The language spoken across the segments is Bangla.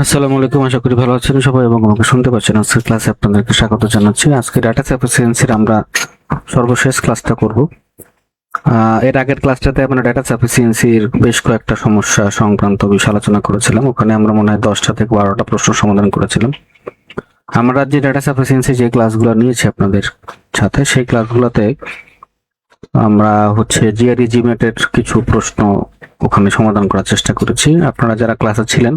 আসসালামু আলাইকুম, আশা করি ভালো আছেন সবাই এবং আমাকে শুনতে পাচ্ছেন। আজকের ক্লাসে আপনাদেরকে স্বাগত জানাচ্ছি। আজকে ডাটা সাফিসিয়েন্সির আমরা সর্বশেষ ক্লাসটা করব। এর আগের ক্লাসটাতে আমরা ডাটা সাফিসিয়েন্সির বেশ কয়েকটা সমস্যা সংক্রান্ত বিষয় আলোচনা করেছিলাম। ওখানে আমরা মনে হয় 10টা থেকে 12টা প্রশ্ন সমাধান করেছিলাম। আমরা যে ডাটা সাফিসিয়েন্সি যে ক্লাসগুলো নিয়েছি আপনাদের সাথে, সেই ক্লাসগুলোতে আমরা জিআরই জিমেটের কিছু প্রশ্ন ওখানে সমাধান করার চেষ্টা করেছি। আপনারা যারা ক্লাসে ছিলেন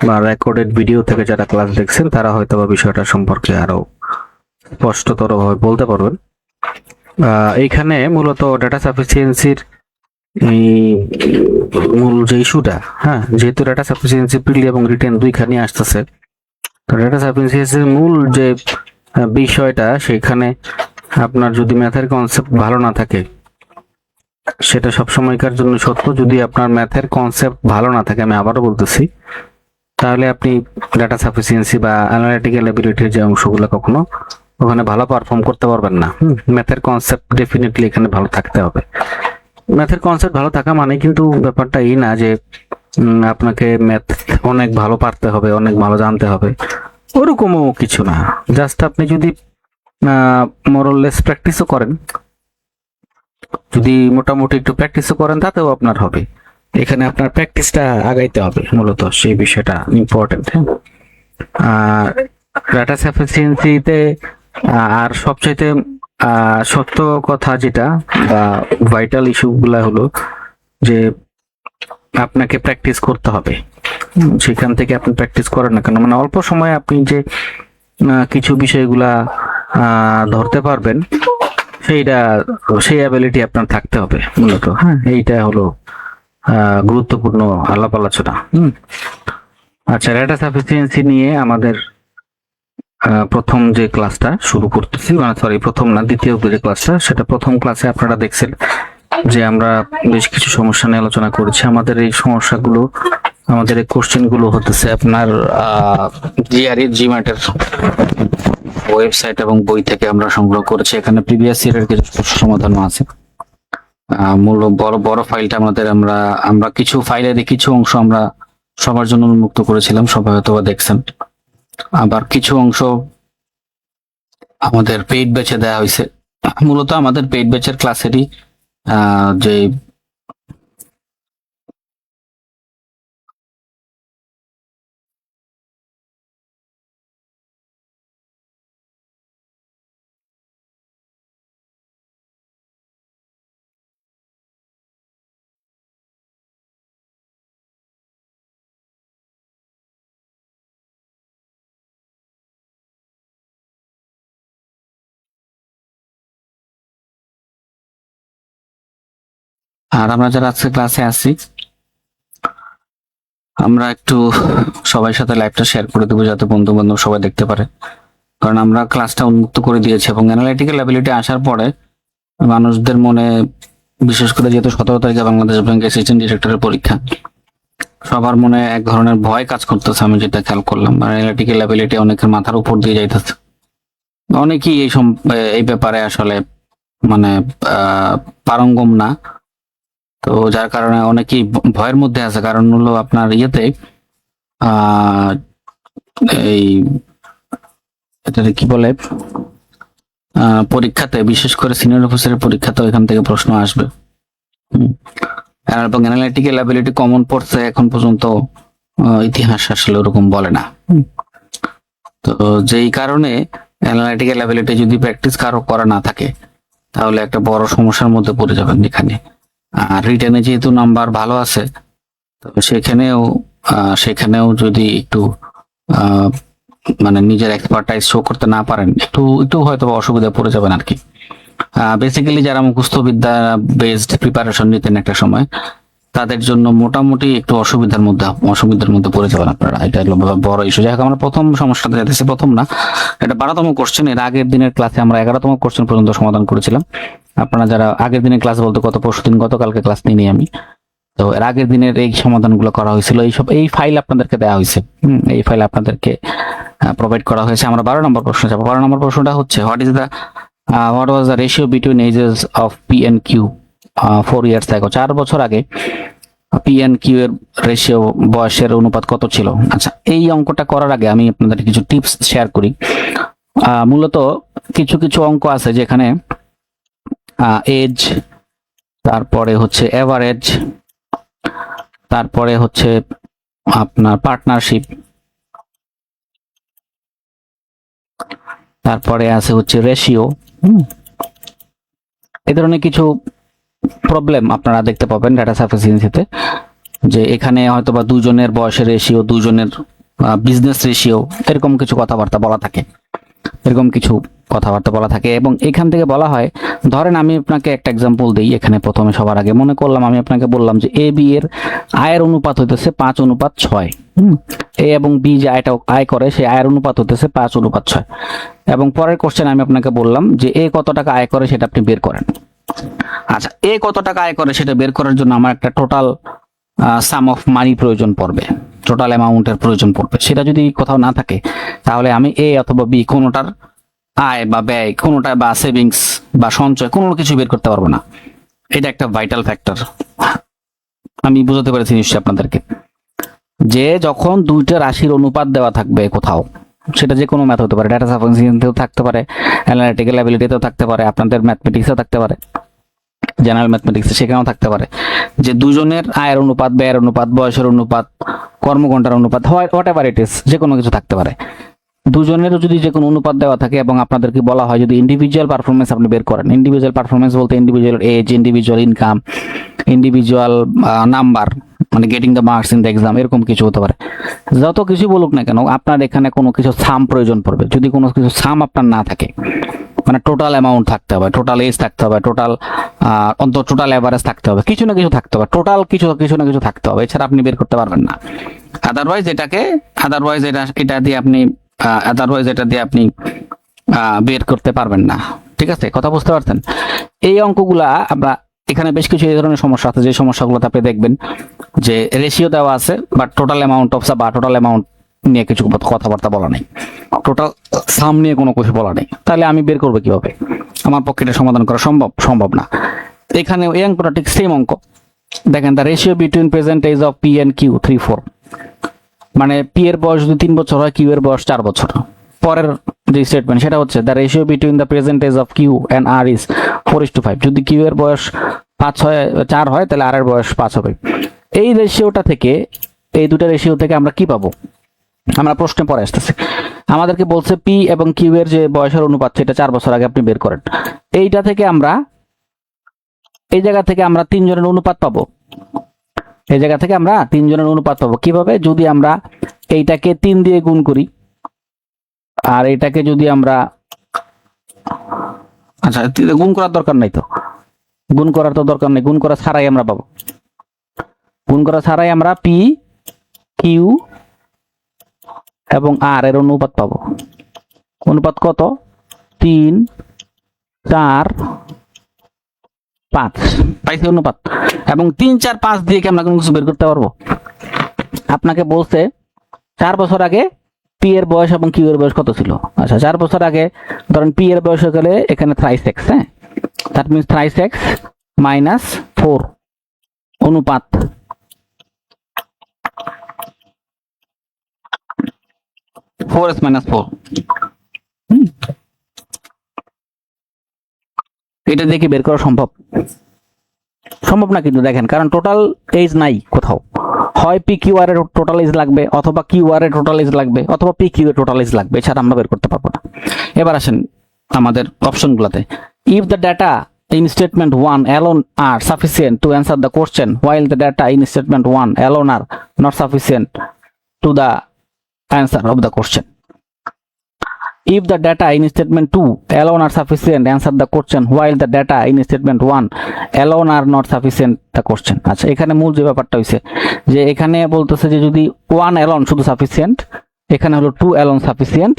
বা রেকর্ডেড ভিডিও থেকে যারা ক্লাস দেখছেন তারা হয়তো বা বিষয়টা সম্পর্কে আরো স্পষ্টতর ভাবে বলতে পারবেন। এইখানে মূলত ডাটা সাফিসিয়েন্সির মূল যে ইস্যুটা, যেহেতু ডাটা সাফিসিয়েন্সি প্রিলি এবং রিটেন দুইখানে আসতেছে, তো ডাটা সাফিসিয়েন্সির মূল যে বিষয়টা, সেখানে আপনার যদি ম্যাথের কনসেপ্ট ভালো না থাকে, সেটা সবসময়কার জন্য সত্য। যদি আপনার ম্যাথের কনসেপ্ট ভালো না থাকে, আমি আবারও বলতেছি, তাহলে আপনি ডাটা সাফিসিয়েন্সি বা অ্যানালিটিক্যাল এবিলিটির যে অংশগুলো কখনো ওখানে ভালো পারফর্ম করতে পারবেন না। ম্যাথের কনসেপ্ট ডেফিনেটলি এখানে ভালো থাকতে হবে। ম্যাথের কনসেপ্ট ভালো থাকা মানে কিন্তু ব্যাপারটা এই না যে আপনাকে ম্যাথ অনেক ভালো পারতে হবে, অনেক ভালো জানতে হবে, ওরকমও কিছু না। জাস্ট আপনি যদি মোরলেস প্র্যাকটিসও করেন, যদি মোটামুটি একটু প্র্যাকটিসও করেন, তাতেও আপনার হবে। এখানে আপনার প্র্যাকটিসটা আগাইতে হবে, মূলত সেই বিষয়টা ইম্পর্টেন্ট। ডাটা সাফিসিয়েন্সিতে আর সবচাইতে সত্য কথা যেটা বা ভাইটাল ইস্যুগুলা হলো যে আপনাকে প্র্যাকটিস করতে হবে। সেখান থেকে আপনি প্র্যাকটিস করেন না কেন, মানে অল্প সময়ে আপনি যে কিছু বিষয়গুলা ধরতে পারবেন, সেই অ্যাবিলিটি আপনার থাকতে হবে মূলত। এইটা হলো গুরুত্বপূর্ণ আলাপ আলোচনা। আচ্ছা, ডাটা সাফিসিয়েন্সি নিয়ে আমাদের প্রথম যে ক্লাসটা শুরু করতেছি, প্রথম না, দ্বিতীয় যে ক্লাসটা, সেটা প্রথম ক্লাসে আপনারা দেখছেন যে আমরা বেশ কিছু সমস্যা নিয়ে আলোচনা করেছি। আমাদের এই সমস্যাগুলো, আমাদের এই কোশ্চেনগুলো হতেছে আপনার জিআরই জিম্যাটের ওয়েবসাইট এবং বই থেকে আমরা সংগ্রহ করেছি। এখানে প্রিভিয়াস ইয়ারের কিছু প্রশ্ন সমাধানও আছে। মূল বড় ফাইলটা আমরা কিছু ফাইলের কিছু অংশ আমরা সবার জন্য উন্মুক্ত করেছিলাম, সবাই হয়তো দেখছেন। আবার কিছু অংশ আমাদের পেইড ব্যাচে দেওয়া হয়েছে। মূলত আমাদের পেইড ব্যাচের ক্লাসেরই যে আর আমরা যারা আজকে ক্লাসে আছি, আমরা একটু সবার সাথে লাইভটা শেয়ার করে দেবো যাতে বন্ধু বান্ধব সবাই দেখতে পারে। কারণ আমরা ক্লাসটা উন্মুক্ত করে দিয়েছি এবং অ্যানালিটিক্যাল অ্যাবিলিটি আসার পরে মানুষদের মনে, বিশেষ করে যেহেতু 17 তারিখে বাংলাদেশ ব্যাংক অ্যাসিস্ট্যান্ট ডিরেক্টরের পরীক্ষা, সবার মনে এক ধরনের ভয় কাজ করতেছে। আমি যেটা খেয়াল করলাম, অ্যানালিটিক্যাল অ্যাবিলিটি অনেকের মাথার উপর দিয়ে যাইতেছে। অনেকেই এই ব্যাপারে আসলে মানে পারঙ্গম না, তো যার কারণে অনেকেই ভয়ের মধ্যে আছে। কারণ হলো আপনার ইয়েতে এই এটা কি বলে, পরীক্ষাতে, বিশেষ করে সিনিয়র অফিসারের পরীক্ষাতে এখান থেকে প্রশ্ন আসবে। এবং অ্যানালিটিক্যাল অ্যাবিলিটি কমন পড়ছে এখন পর্যন্ত ইতিহাস আসলে ওরকম বলে না। তো যেই কারণে অ্যানালিটিক্যাল অ্যাবিলিটি যদি প্র্যাকটিস কারো করা না থাকে, তাহলে একটা বড় সমস্যার মধ্যে পড়ে যাবেন এখানে। আর রিটেনে যেহেতু নাম্বার ভালো আছে, তবে সেখানেও যদি একটু মানে নিজের এক্সপার্টাইজ শো করতে না পারেন, একটু হয়তো অসুবিধা পড়ে যাবেন আর কি। বেসিক্যালি যারা মুখস্থ বিদ্যা বেসড প্রিপারেশন নিতেন একটা সময়, তাদের জন্য মোটামুটি একটু অসুবিধার মধ্যে পড়ে যাবেন আপনারা। এটা হলো বড় ইস্যু। যাই হোক, আমরা প্রথম সমস্যাটা যাইতেছি, প্রথম না, এটা 12তম কোশ্চেন। এর আগের দিনের ক্লাসে আমরা 11তম কোশ্চেন পর্যন্ত সমাধান করেছিলাম। আপনারা যারা আগের দিনের ক্লাস বলতে গতকালকে ক্লাস নিয়ে আমি, তো এর আগের দিনের এই সমাধানগুলো করা হয়েছিল। এই ফাইল আপনাদেরকে দেওয়া হয়েছে, এই ফাইল আপনাদেরকে প্রোভাইড করা হয়েছে। আমরা 12 নম্বর প্রশ্ন যাবো। 12 নম্বর প্রশ্নটা হচ্ছে, what was the ratio between ages of P and Q 4 years ago? 4 বছর আগে পি এন কিউ এর রেশিও বয়সের অনুপাত কত ছিল। আচ্ছা, এই অঙ্কটা করার আগে আমি আপনাদের কিছু টিপস শেয়ার করি। মূলত কিছু কিছু অঙ্ক আছে যেখানে এজ, তারপরে হচ্ছে এভারেজ, তারপরে হচ্ছে আপনার পার্টনারশিপ, তারপরে আছে হচ্ছে রেশিও। এই ধরনের কিছু প্রবলেম আপনারা দেখতে পাবেন ডাটা সাফিসিয়েন্সিতে, যে এখানে হয়তো বা দুজনের বয়সের রেশিও, দুজনের বিজনেস রেশিও, এরকম কিছু কথাবার্তা বলা থাকে, এবং এখান থেকে বলা হয়, ধরেন আমি আপনাকে একটা এক্সাম্পল দিই। এখানে প্রথমে সবার আগে মনে করলাম, আমি আপনাকে বললাম যে এ বি এর আয়ের অনুপাত হইতেছে 5:6। এ এবং বি যে আয় করে সেই আয়ের অনুপাত হইতেছে 5:6। এবং পরের কোশ্চেন আমি আপনাকে বললাম যে এ কত টাকা আয় করে সেটা আপনি বের করেন। আচ্ছা, এ কত টাকা আয় করে সেটা বের করার জন্য আমার একটা টোটাল সাম অফ মানি প্রয়োজন পড়বে, টোটাল অ্যামাউন্টের প্রয়োজন পড়বে। সেটা যদি কোথাও না থাকে তাহলে আমি এ অথবা বি কোনোটার আয় বা ব্যয়, কোনোটা বা সেভিংস বা সঞ্চয়, কোনো কিছু বের করতে পারবো না। এটা একটা ভাইটাল ফ্যাক্টর। আমি বুঝাতে পেরেছি নিশ্চয়ই আপনাদেরকে, যে যখন দুইটা রাশির অনুপাত দেওয়া থাকবে কোথাও, সেটা যে কোনো ম্যাথ হতে পারে, ডাটা সাফিসিয়েন্সিতেও থাকতে পারে, অ্যানালিটিক্যাল অ্যাবিলিটিতেও থাকতে পারে, আপনাদের ম্যাথমেটিক্সেও থাকতে পারে, জেনারেল ম্যাথমেটিক্সে সেখানেও থাকতে পারে, যে দুজনের আয়ের অনুপাত, ব্যয়ের অনুপাত, বয়সের অনুপাত, কর্মঘণ্টার অনুপাত, হোয়াট এভার ইট ইজ, যে কোনো কিছু থাকতে পারে। দুজনের যদি যে কোনো অনুপাত দেওয়া থাকে এবং আপনাদেরকে বলা হয় যদি ইন্ডিভিজুয়াল পারফরমেন্স আপনি বের করেন, ইন্ডিভিজুয়াল পারফরমেন্স বলতে individual age, individual income, individual number, মানে getting the marks in the exam, এরকম কিছু হতে পারে। যত কিছু বলুক না কেন, আপনার এখানে কোনো কিছু সাম প্রয়োজন পড়বে। যদি কোনো কিছু সাম আপনার না থাকে, মানে টোটাল অ্যামাউন্ট থাকতে হবে, টোটাল এজ থাকতে হবে, টোটাল অন্তত টোটাল অ্যাভারেজ থাকতে হবে, কিছু না কিছু থাকতে হবে, টোটাল কিছু না কিছু থাকতে হবে, এছাড়া আপনি বের করতে পারবেন না। আদারওয়াইজ এটা দিয়ে আপনি বের করতে পারবেন না। ঠিক আছে, কথা বুঝতে পারছেন? এই অঙ্কগুলা আমরা এখানে বেশ কিছু এই ধরনের সমস্যা আছে, যে সমস্যাগুলোতে আপনি দেখবেন যে রেশিও দেওয়া আছে বাট টোটাল অ্যামাউন্ট অফ বা টোটাল অ্যামাউন্ট নিয়ে কিছু কথাবার্তা বলা নেই, টোটাল সাম নিয়ে কোনো কিছু বলা নেই। তাহলে আমি বের করবো কিভাবে? আমার পক্ষে এটা সমাধান করা সম্ভব না। এখানে এই অঙ্কটা ঠিক সেম অঙ্ক। দেখেন, the ratio between present age of P and Q 3-4, মানে পি এর বয়স যদি 3 বছর হয়, কিউ এর বয়স 4 বছর। পরের যে স্টেটমেন্ট সেটা হচ্ছে the ratio between the present age of Q and R is 4:5। যদি কিউ এর বয়স 4 হয় তাহলে আর এর বয়স 5 হবে। এই রেশিওটা থেকে, এই দুটো রেশিও থেকে আমরা কি পাবো? আমরা প্রশ্নে পরে আসতেছি। আমাদেরকে বলছে পি এবং কিউ এর যে বয়সের অনুপাত সেটা 4 বছর আগে আপনি বের করেন। এইটা থেকে আমরা, এই জায়গা থেকে আমরা 3 জনের অনুপাত পাবো। এই জায়গা থেকে আমরা 3 জনের অনুপাত পাবো কিভাবে? যদি আমরা এইটাকে 3 দিয়ে গুণ করি, আর এটাকে যদি আমরা, আচ্ছা গুণ করার দরকার নাই, তো গুণ করার তো দরকার নেই, গুণ করা ছাড়াই আমরা পাবো। গুণ করা ছাড়াই আমরা পি, কিউ এবং আর এর অনুপাত পাবো। অনুপাত কত? 3, 4, 5 পাইছি অনুপাত। এবং 3, 4, 5 দিয়ে কি আমরা কোনো কিছু বের করতে পারবো? আপনাকে বলছে 4 বছর আগে পি এর বয়স এবং কিউ এর বয়স কত ছিল। আচ্ছা, 4 বছর আগে ধরেন পি এর বয়স হয়ে গেলে এখানে thrice x, হ্যাঁ, that means thrice x minus 4 অনুপাত 4x minus 4। এটা দেখে বের করা সম্ভব না, কিন্তু দেখেন, কারণ টোটাল এজ নাই কোথাও। হয় পি কিউ আর এর টোটাল এজ লাগবে, অথবা কিউ আর এর টোটাল এজ লাগবে, অথবা পি কিউ এর টোটাল এজ লাগবে, এছাড়া আমরা বের করতে পারবো না। এবার আসেন আমাদের অপশনগুলোতে। If the data in statement 1 alone are sufficient to answer the question, while the data in statement 1 alone are not sufficient to the answer of the question. If the data in statement 2 alone are sufficient to answer the question, while the data in statement 1 alone are not sufficient the question. আচ্ছা, এখানে মূল যে ব্যাপারটা হইছে যে এখানে বলতেছে যে যদি 1 alone শুধু সাফিসিয়েন্ট, এখানে হলো 2 alone sufficient.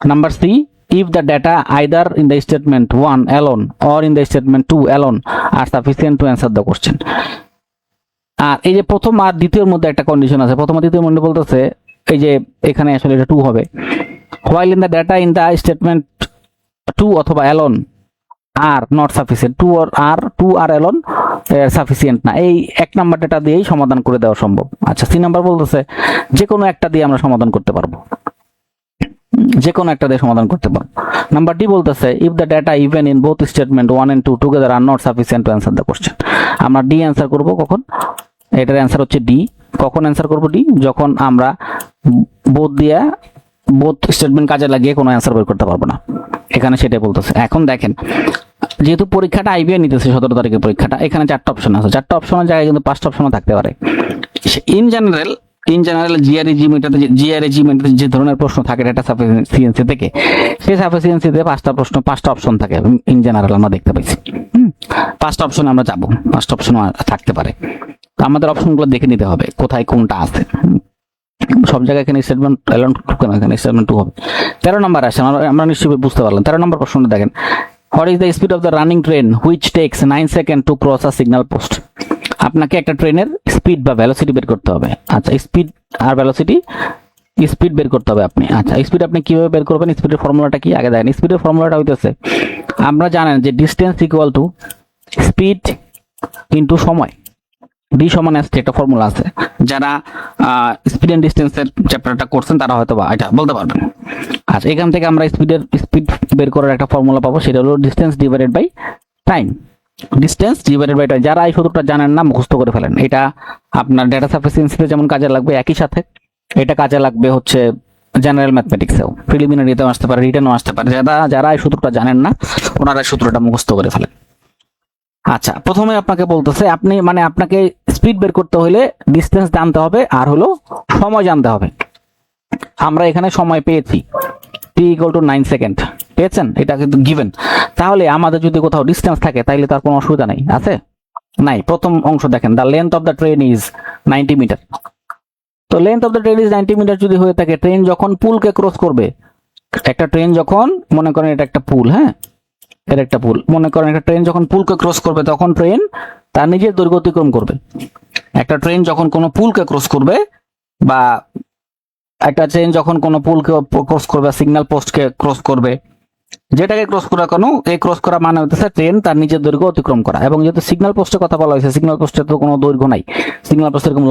Number C, if the data either in the statement 1 alone or in the statement 2 alone are sufficient to answer the question. আর এই যে প্রথম আর দ্বিতীয়র মধ্যে একটা কন্ডিশন আছে। প্রথম আর দ্বিতীয় মধ্যে বলতেছে এই যে এখানে আসলে এটা 2 হবে, while in the data in the statement 2 অথবা alone are not sufficient, two are alone sufficient না। এই এক নাম্বার ডেটা দিয়েই সমাধান করে দেওয়া সম্ভব। আচ্ছা, সি নাম্বার বলতেছে যে কোনো একটা দিয়ে আমরা সমাধান করতে পারবো, যে কোনো একটা দিয়ে সমাধান করতে পারবো। নাম্বার ডি বলতেছে if the data even in both statement 1 and 2 together R not sufficient two answer the question. আমরা ডি অ্যান্সার করব কখন? এটার অ্যান্সার হচ্ছে ডি। কখন অ্যান্সার করব ডি? যখন আমরা বোথ স্টেটমেন্ট কাজে লাগিয়ে কোনো অ্যান্সার বের করতে পারবো না, এখানে সেটাই বলতেছে। এখন দেখেন, যেহেতু পরীক্ষাটা আইবিএ নিতেছে 17 তারিখের পরীক্ষাটা, এখানে 4টা অপশন আছে, 4টা অপশনের জায়গায় কিন্তু 5টা অপশনও থাকতে পারে। ইন জেনারেল জিআরএজিমেন্টে যে ধরনের প্রশ্ন থাকে ডেটা সাফিসিয়েন্সি থেকে, সেই সাফিসিয়েন্সিতে 5টা প্রশ্ন, 5টা অপশন থাকে ইন জেনারেল, আমরা দেখতে পাইছি। 5টা অপশনে আমরা যাবো, 5টা অপশন থাকতে পারে। তো আমাদের অপশনগুলো দেখে নিতে হবে কোথায় কোনটা আছে। সব জায়গায় এখানে স্টেটমেন্ট এলন কেন, এখানে স্টেটমেন্ট 2 হবে। 13 নম্বর আসে, আমরা নিশ্চয়ই বুঝতে পারলাম। 13 নম্বর প্রশ্নটা দেখেন, what is the speed of the running train which takes 9 second to cross a signal post. আপনাকে একটা ট্রেনের স্পিড বা ভেলোসিটি বের করতে হবে। আচ্ছা, স্পিড আর ভেলোসিটি, স্পিড বের করতে হবে আপনি। আচ্ছা, স্পিড আপনি কিভাবে বের করবেন? স্পিডের ফর্মুলাটা কি আগে দেখেন। স্পিডের ফর্মুলাটা হইতেছে, আমরা জানেন যে distance equal to speed into সময়, ডি সমান এস, একটা ফর্মুলা আছে। যারা স্পিড এন্ড ডিস্টেন্সের চ্যাপ্টারটা করছেন তারা হয়তো বা এটা বলতে পারবেন। আচ্ছা, এখান থেকে আমরা স্পিড বের করার একটা ফর্মুলা পাবো, সেটা হলো distance divided by time. Distance divided by time, যারা এই সূত্রটা জানেন না মুখস্থ করে ফেলেন। এটা আপনার ডেটা সাফিসিয়েন্সিতে যেমন কাজে লাগবে, একই সাথে এটা কাজে লাগবে হচ্ছে জেনারেল ম্যাথমেটিক্সেও, প্রিলিমিনারিতেও আসতে পারে, রিটেনও আসতে পারে। যারা এই সূত্রটা জানেন না ওনারা এই সূত্রটা মুখস্থ করে ফেলেন। আচ্ছা, প্রথমে আপনাকে বলতেছে আপনাকে স্পিড বের করতে হলে ডিস্টেন্স জানতে হবে আর হলো সময় জানতে হবে। আমরা এখানে সময় পেয়েছি t = 9 সেকেন্ড, পেয়েছেন? এটা কিন্তু গিভেন। তাহলে আমাদের যদি কোথাও ডিস্টেন্স থাকে তাহলে তার কোনো অসুবিধা নেই, আছে? নাই। প্রথম অংশ দেখেন, the length of the train is 90 metre. তো length of the train is 90 metre যদি হয়ে থাকে, ট্রেন যখন পুলকে ক্রস করবে, একটা ট্রেন যখন, মনে করেন এটা একটা পুল, হ্যাঁ, এর একটা পুল, মনে করেন একটা ট্রেন যখন পুলকে ক্রস করবে তখন ট্রেন তার নিজের দৈর্ঘ্য অতিক্রম করবে। একটা ট্রেন যখন কোনো পুলকে ক্রস করবে, বা একটা ট্রেন যখন কোনো পুলকে ক্রস করবে, সিগন্যাল পোস্টকে ক্রস করবে, যেটাকে ক্রস করা কোনো, এই ক্রস করা মানে হচ্ছে ট্রেন তার নিজের দৈর্ঘ্য অতিক্রম করা। এবং যেহেতু সিগন্যাল পোস্টের কথা বলা হয়েছে, সিগন্যাল পোস্টের তো কোনো দৈর্ঘ্য নাই, সিগন্যাল পোস্ট এরকম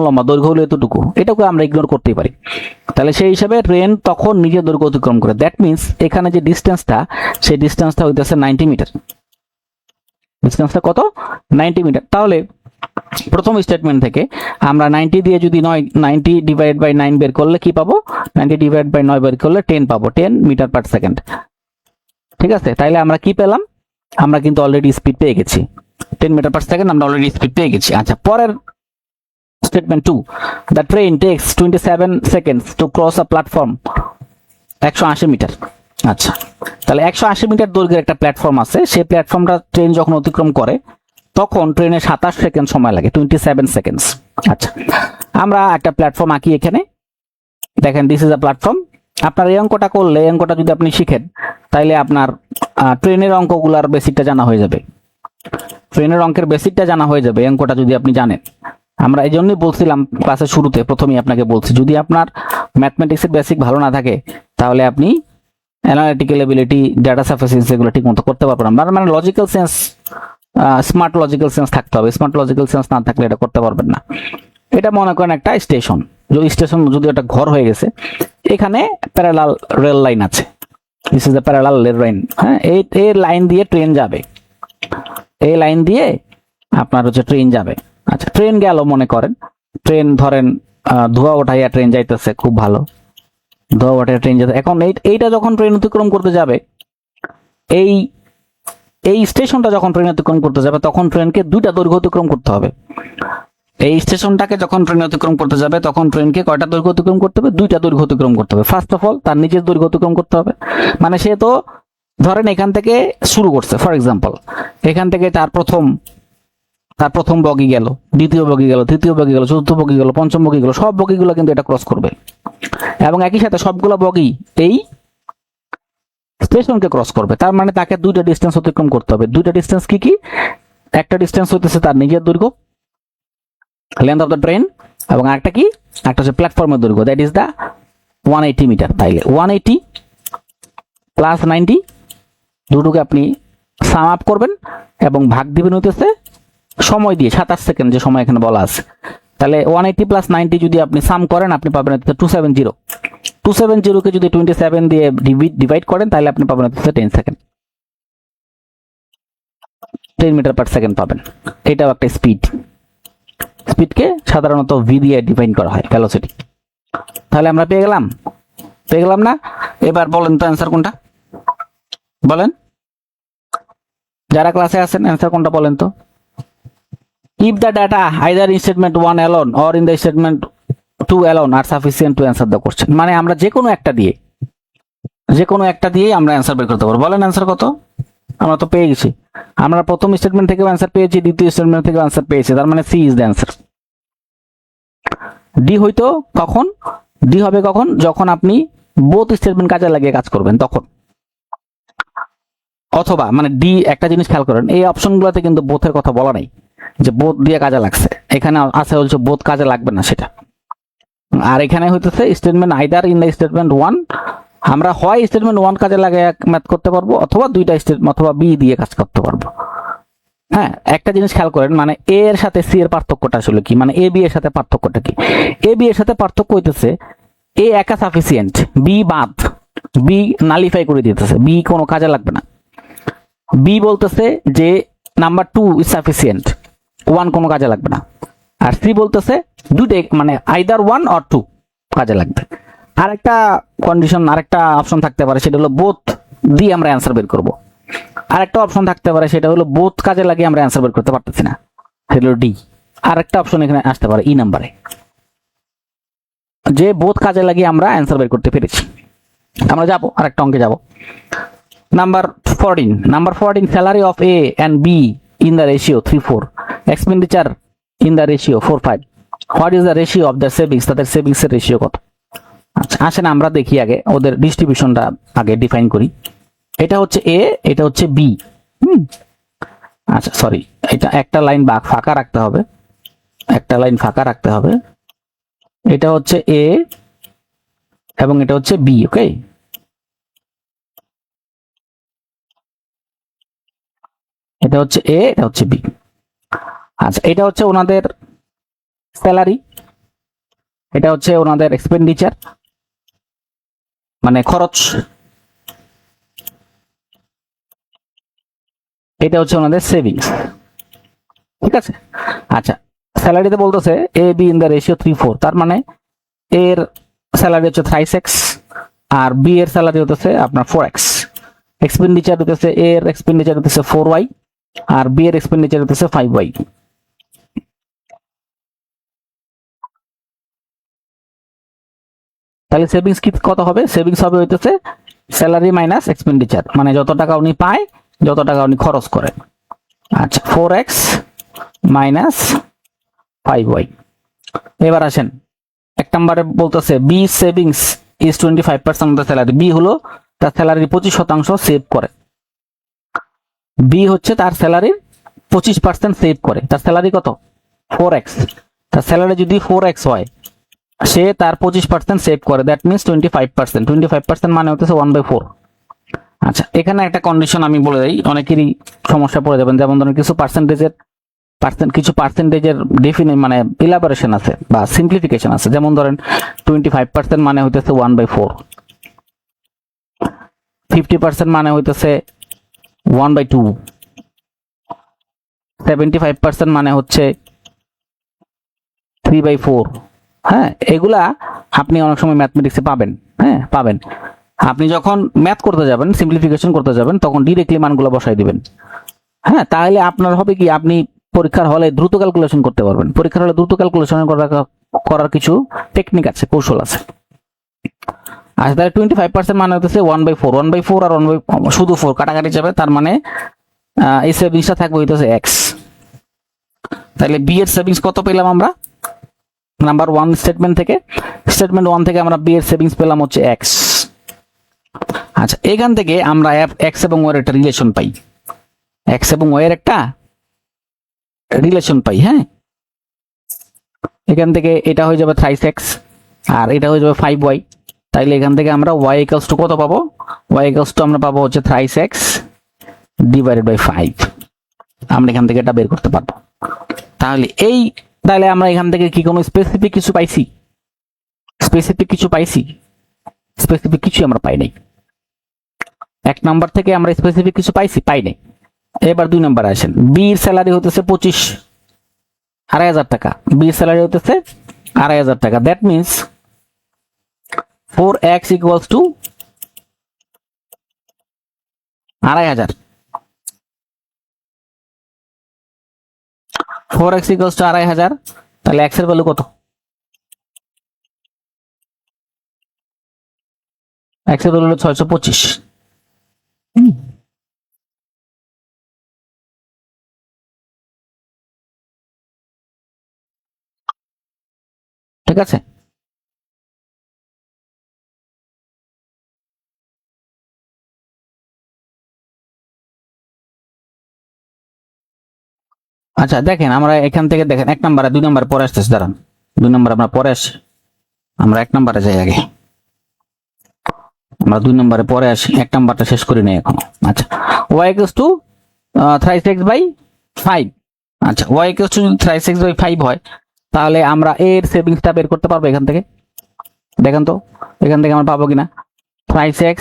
লম্বা, দৈর্ঘ্য হলো এতটুকু, এটাকে আমরা ইগনোর করতেই পারি। তাহলে সেই হিসাবে ট্রেন তখন নিজের দৈর্ঘ্য অতিক্রম করে। দ্যাট মিনস এখানে যে ডিস্টেন্সটা, সেই ডিস্টেন্সটা হইতেছে 90 মিটার। ডিস্টেন্সটা কত? 90 মিটার। তাহলে প্রথম স্টেটমেন্ট থেকে আমরা 90 দিয়ে যদি 90 ডিভাইড বাই 9 বের করলে কি পাবো? 90 ডিভাইড বাই 9 বের করলে 10 পাবো, 10 মিটার পার সেকেন্ড। ঠিক আছে? তাইলে আমরা কি পেলাম? আমরা কিন্তু অলরেডি স্পিড পেয়ে গেছি, 10 মিটার পার সেকেন্ড আমরা অলরেডি স্পিড পেয়ে গেছি। আচ্ছা, পরের statement 2, the train takes 27 seconds to cross a platform 180 metre. আচ্ছা, তাহলে 180 মিটার দৈর্ঘ্যের একটা প্ল্যাটফর্ম আছে, সেই প্ল্যাটফর্মটা ট্রেন যখন অতিক্রম করে তখন ট্রেনে 27 সেকেন্ড সময় লাগে, 27 সেকেন্ডস। আচ্ছা, আমরা একটা প্ল্যাটফর্ম আঁকি এখানে, দেখেন দিস ইজ আ প্ল্যাটফর্ম। আপনার এই অঙ্কটা করলে, এই অঙ্কটা যদি আপনি শিখেন, তাইলে আপনার ট্রেনের অঙ্কগুলার বেসিকটা জানা হয়ে যাবে, ট্রেনের অঙ্কের বেসিকটা জানা হয়ে যাবে এই অঙ্কটা যদি আপনি জানেন। আমরা এই জন্যই বলছিলাম ক্লাসের শুরুতে, প্রথমেই আপনাকে বলছি, যদি আপনার ম্যাথমেটিক্সের বেসিক ভালো না থাকে তাহলে আপনি অ্যানালিটিক্যাল এবিলিটি, ডেটা সাফিসিয়েন্সি এগুলো ঠিক মতো করতে পারবেন না। মানে logical sense, smart logical sense থাকতে হবে। স্মার্ট লজিক্যাল সেন্স না থাকলে এটা করতে পারবেন না। এটা মনে করেন একটা স্টেশন, যদি একটা ঘর হয়ে গেছে, এখানে প্যারালাল রেল লাইন আছে, this is the parallel rail line. হ্যাঁ, এই লাইন দিয়ে ট্রেন যাবে, এই লাইন দিয়ে আপনার হচ্ছে ট্রেন যাবে। আচ্ছা, ট্রেন গেল, মনে করেন ট্রেন ধরেন ধোঁয়া ওঠাইয়া ট্রেন যাইতেছে, খুব ভালো, ধোঁয়া ওঠাইয়া ট্রেন যাচ্ছে। এখন এইটা যখন ট্রেন অতিক্রম করতে যাবে, এই স্টেশনটা যখন ট্রেন অতিক্রম করতে যাবে তখন ট্রেনকে দুইটা দৈর্ঘ্য অতিক্রম করতে হবে। এই স্টেশনটাকে যখন ট্রেন অতিক্রম করতে যাবে তখন ট্রেনকে কয়টা দৈর্ঘ্য অতিক্রম করতে হবে? দুইটা দৈর্ঘ্য অতিক্রম করতে হবে। ফার্স্ট অফ অল তার নিজের দৈর্ঘ্য অতিক্রম করতে হবে, মানে সে তো ধরেন এখান থেকে শুরু করছে, ফর এক্সাম্পল এখান থেকে তার প্রথম বগি গেল, দ্বিতীয় বগি গেল, তৃতীয় বগি গেল, চতুর্থ বগি গেল, পঞ্চম বগি গেল, সব বগিগুলো কিন্তু এটা ক্রস করবে। এবং একই সাথে সবগুলো বগি এই স্টেশনকে ক্রস করবে। তার মানে তাকে দুইটা ডিস্টেন্স অতিক্রম করতে হবে। দুইটা ডিস্টেন্স কি কি? একটা ডিস্টেন্স হইতেছে তার নিজের দৈর্ঘ্য, লেন্থ অফ দ্য ট্রেন, এবং একটা কি? একটা হচ্ছে প্ল্যাটফর্মের দৈর্ঘ্য, দ্যাট ইজ দ্য 180 মিটার। তাইলে 180 প্লাস 90 দুটোকে আপনি সাম আপ করবেন এবং ভাগ দিবেন হইতেছে সময় দিয়ে 27 সেকেন্ড যে সময় এখানে বলা আছে। তাহলে 180 প্লাস 90 যদি আপনি সাম করেন আপনি পাবেন হচ্ছে 270। 270 কে যদি 27 দিয়ে ডিভাইড করেন তাহলে আপনি পাবেন হচ্ছে 10 সেকেন্ড, 10 মিটার পার সেকেন্ড পাবেন। এটাও একটা স্পিডকে সাধারণত ভি দিয়ে ডিফাইন করা হয়, ভেলোসিটি। তাহলে আমরা পেয়ে গেলাম না? এবার বলেন তো অ্যান্সার কোনটা, বলেন যারা ক্লাসে আছেন, অ্যান্সার কোনটা বলেন তো। If the data either in statement 1 alone or in the statement 2 alone are sufficient to answer the question, মানে আমরা যে কোনো একটা দিয়ে আমরা অ্যান্সার বের করতে পারবো। বলেন অ্যান্সার কত? আমরা তো পেয়ে গেছি, আমরা প্রথম স্টেটমেন্ট থেকে অ্যান্সার পেয়েছি, দ্বিতীয় স্টেটমেন্ট থেকে অ্যান্সার পেয়েছি, তার মানে C is the answer. D হয়তো কখন, ডি হবে কখন, যখন আপনি বোথ স্টেটমেন্ট কাজে লাগিয়ে কাজ করবেন তখন, অথবা মানে ডি একটা জিনিস খেয়াল করেন, এই অপশনগুলোতে কিন্তু বোথের কথা বলা নাই যে বোথ দিয়ে কাজে লাগছে, এখানে আছে হচ্ছে বোথ কাজে লাগবে না সেটা। আর এখানে হইতেছে statement either in the statement 1, আমরা হয় স্টেটমেন্ট 1 কাজে লাগিয়ে ম্যাথ করতে পারবো অথবা দুইটা স্টেটমেন্ট অথবা বি দিয়ে কাজ করতে পারবো। হ্যাঁ, একটা জিনিস খেয়াল করেন, মানে এ এর সাথে সি এর পার্থক্যটা আসলে কি, মানে এ বি এর সাথে পার্থক্যটা কি? এ বি এর সাথে পার্থক্য হইতেছে এ একা সাফিসিয়েন্ট, বি বাদ, বি নালিফাই করে দিতেছে, বি কোনো কাজে লাগবে না। বি বলতেছে যে নাম্বার 2 ইজ সাফিসিয়েন্ট, 1 কোনো কাজে লাগবে না। আর সি বলতেছে দুইটাই মানে আইদার 1 অর 2 কাজে লাগবে। আরেকটা কন্ডিশন, আরেকটা অপশন থাকতে পারে, সেটা হলো বোথ দিয়ে আমরা অ্যান্সার বের করব। আরেকটা অপশন থাকতে পারে, সেটা হলো বোথ কাজে লাগিয়ে আমরা অ্যান্সার বের করতে পারতেছি না, সেটা হলো ডি। আরেকটা অপশন এখানে আসতে পারে ই নাম্বারে, যে বোথ কাজে লাগিয়ে আমরা অ্যান্সার বের করতে পেরেছি। আমরা যাবো আরেকটা অঙ্কে যাব। Number 14, salary of A and be in the ratio 3:4, expenditure in the ratio 4:5, what is the ratio of the savings, তাদের সেভিংস এর রেশিও কত? আচ্ছা আসেন আমরা দেখি আগে ওদের ডিস্ট্রিবিউশনটা আগে ডিফাইন করি। এটা হচ্ছে এ, এটা হচ্ছে বি। আচ্ছা সরি, এটা একটা লাইন ফাঁকা রাখতে হবে, একটা লাইন ফাঁকা রাখতে হবে। এটা হচ্ছে এ এবং এটা হচ্ছে বি, ওকে? এটা হচ্ছে এ, এটা হচ্ছে বি। আচ্ছা এটা হচ্ছে ওনাদের স্যালারি, এটা হচ্ছে ওনাদের এক্সপেন্ডিচার মানে খরচ, এটা হচ্ছে ওনাদের সেভিংস, ঠিক আছে? আচ্ছা স্যালারিতে বলতেছে A be in the ratio 3:4, তার মানে এর স্যালারি হচ্ছে 3x আর বি এর স্যালারি হতেছে আপনার 4x। এক্সপেন্ডিচার হতেছে এর এক্সপেন্ডিচার হতেছে 4y আর বি এর এক্সপেন্ডিচার হতেছে 5y। তাহলে সেভিংস কি কত হবে? সেভিংস হবে হইতেছে স্যালারি মাইনাস এক্সপেন্ডিচার, মানে যত টাকা উনি পায় যত টাকা উনি খরচ করে। আচ্ছা 4x মাইনাস 5y। এবার আসেন এক নম্বরে বলতেছে B savings is 25% of the salary. B হলো তার স্যালারির 25% সেভ করে। বি হচ্ছে তার স্যালারির 25% সেভ করে। তার স্যালারি কত? 4x। তার স্যালারি যদি 4x হয়, সে তার 25% সেভ করে, দ্যাট মিনস 25%। 25% মানে হচ্ছে 1/4। আচ্ছা এখানে একটা কন্ডিশন আমি বলে দিই, অনেকেরই সমস্যা পড়ে যাবেন। যেমন ধরুন কিছু পার্সেন্টেজের ডেফিনিট মানে ইলাবোরেশন আছে বা সিম্পলিফিকেশন আছে। যেমন ধরেন 25% মানে হইতেছে 1/4, 50% মানে হইতেছে 1/2, 75% মানে হচ্ছে 3/4। হ্যাঁ, এগুলা আপনি অনেক সময় ম্যাথমেটিক্সে পাবেন। হ্যাঁ পাবেন, আপনি যখন ম্যাথ করতে যাবেন, সিম্পলিফিকেশন করতে যাবেন, তখন ডিরেক্টলি মানগুলো বসাই দিবেন। হ্যাঁ, তাহলে আপনার হবে কি, আপনি পরীক্ষার হলে দ্রুত ক্যালকুলেশন করতে পারবেন। পরীক্ষার হলে দ্রুত ক্যালকুলেশন করার কিছু টেকনিক আছে, কৌশল আছে। আচ্ছা তাহলে 25% মানে হচ্ছে 1/4, 1/4 আর 1 শুধু 4 কাটাকাটি যাবে, তার মানে এই সেভিংসটা থাকবে হইতেছে x। তাহলে বি এর সেভিংস কত পেলাম আমরা? নাম্বার 1 স্টেটমেন্ট থেকে, স্টেটমেন্ট 1 থেকে আমরা বি এর সেভিংস পেলাম হচ্ছে x। আচ্ছা এখান থেকে আমরা x এবং y এর একটা রিলেশন পাই, x এবং y এর একটা রিলেশন পাই। হ্যাঁ, এখান থেকে এটা হয়ে যাবে 3x আর এটা হয়ে যাবে 5y। তাইলে এখান থেকে আমরা y ইকুয়ালস টু কত পাবো? y ইকুয়ালস টু আমরা পাবো হচ্ছে 3x ডিভাইডেড বাই 5। আমরা এখান থেকে এটা বের করতে পারবো। তাহলে আমরা এখান থেকে কি কোনো স্পেসিফিক কিছু পাইছি? স্পেসিফিক কিছু আমরা পাই নাই। 1 নাম্বার থেকে আমরা স্পেসিফিক কিছু পাই নাই। এবার 2 নাম্বার আসেন। বির স্যালারি হতেছে 2,500 টাকা। বির স্যালারি হতেছে 2,500 টাকা। That means 4x equals to 2,500। 4x equals to 2,500। তাহলে x এর ভ্যালু কত? x এর ভ্যালু হলো 625। ঠিক আছে? আচ্ছা দেখেন, আমরা এখান থেকে দেখেন 1 নাম্বারে 2 নাম্বার পরে আসতেছে, দাঁড়ান 2 নাম্বার আমরা পরে আসি। আমরা 1 নাম্বারে যাই আগে। আমরা 2 নাম্বারে পরে আসি, 1 নাম্বারটা শেষ করি নাই এখনো। আচ্ছা, y ইকুয়ালস টু 3x/5। আচ্ছা, y ইকুয়ালস টু 3x/5 হয়, তাহলে আমরা এর সেভিংসটা বের করতে পারবো এখান থেকে। দেখেন তো এখান থেকে আমরা পাবো কিনা। 3x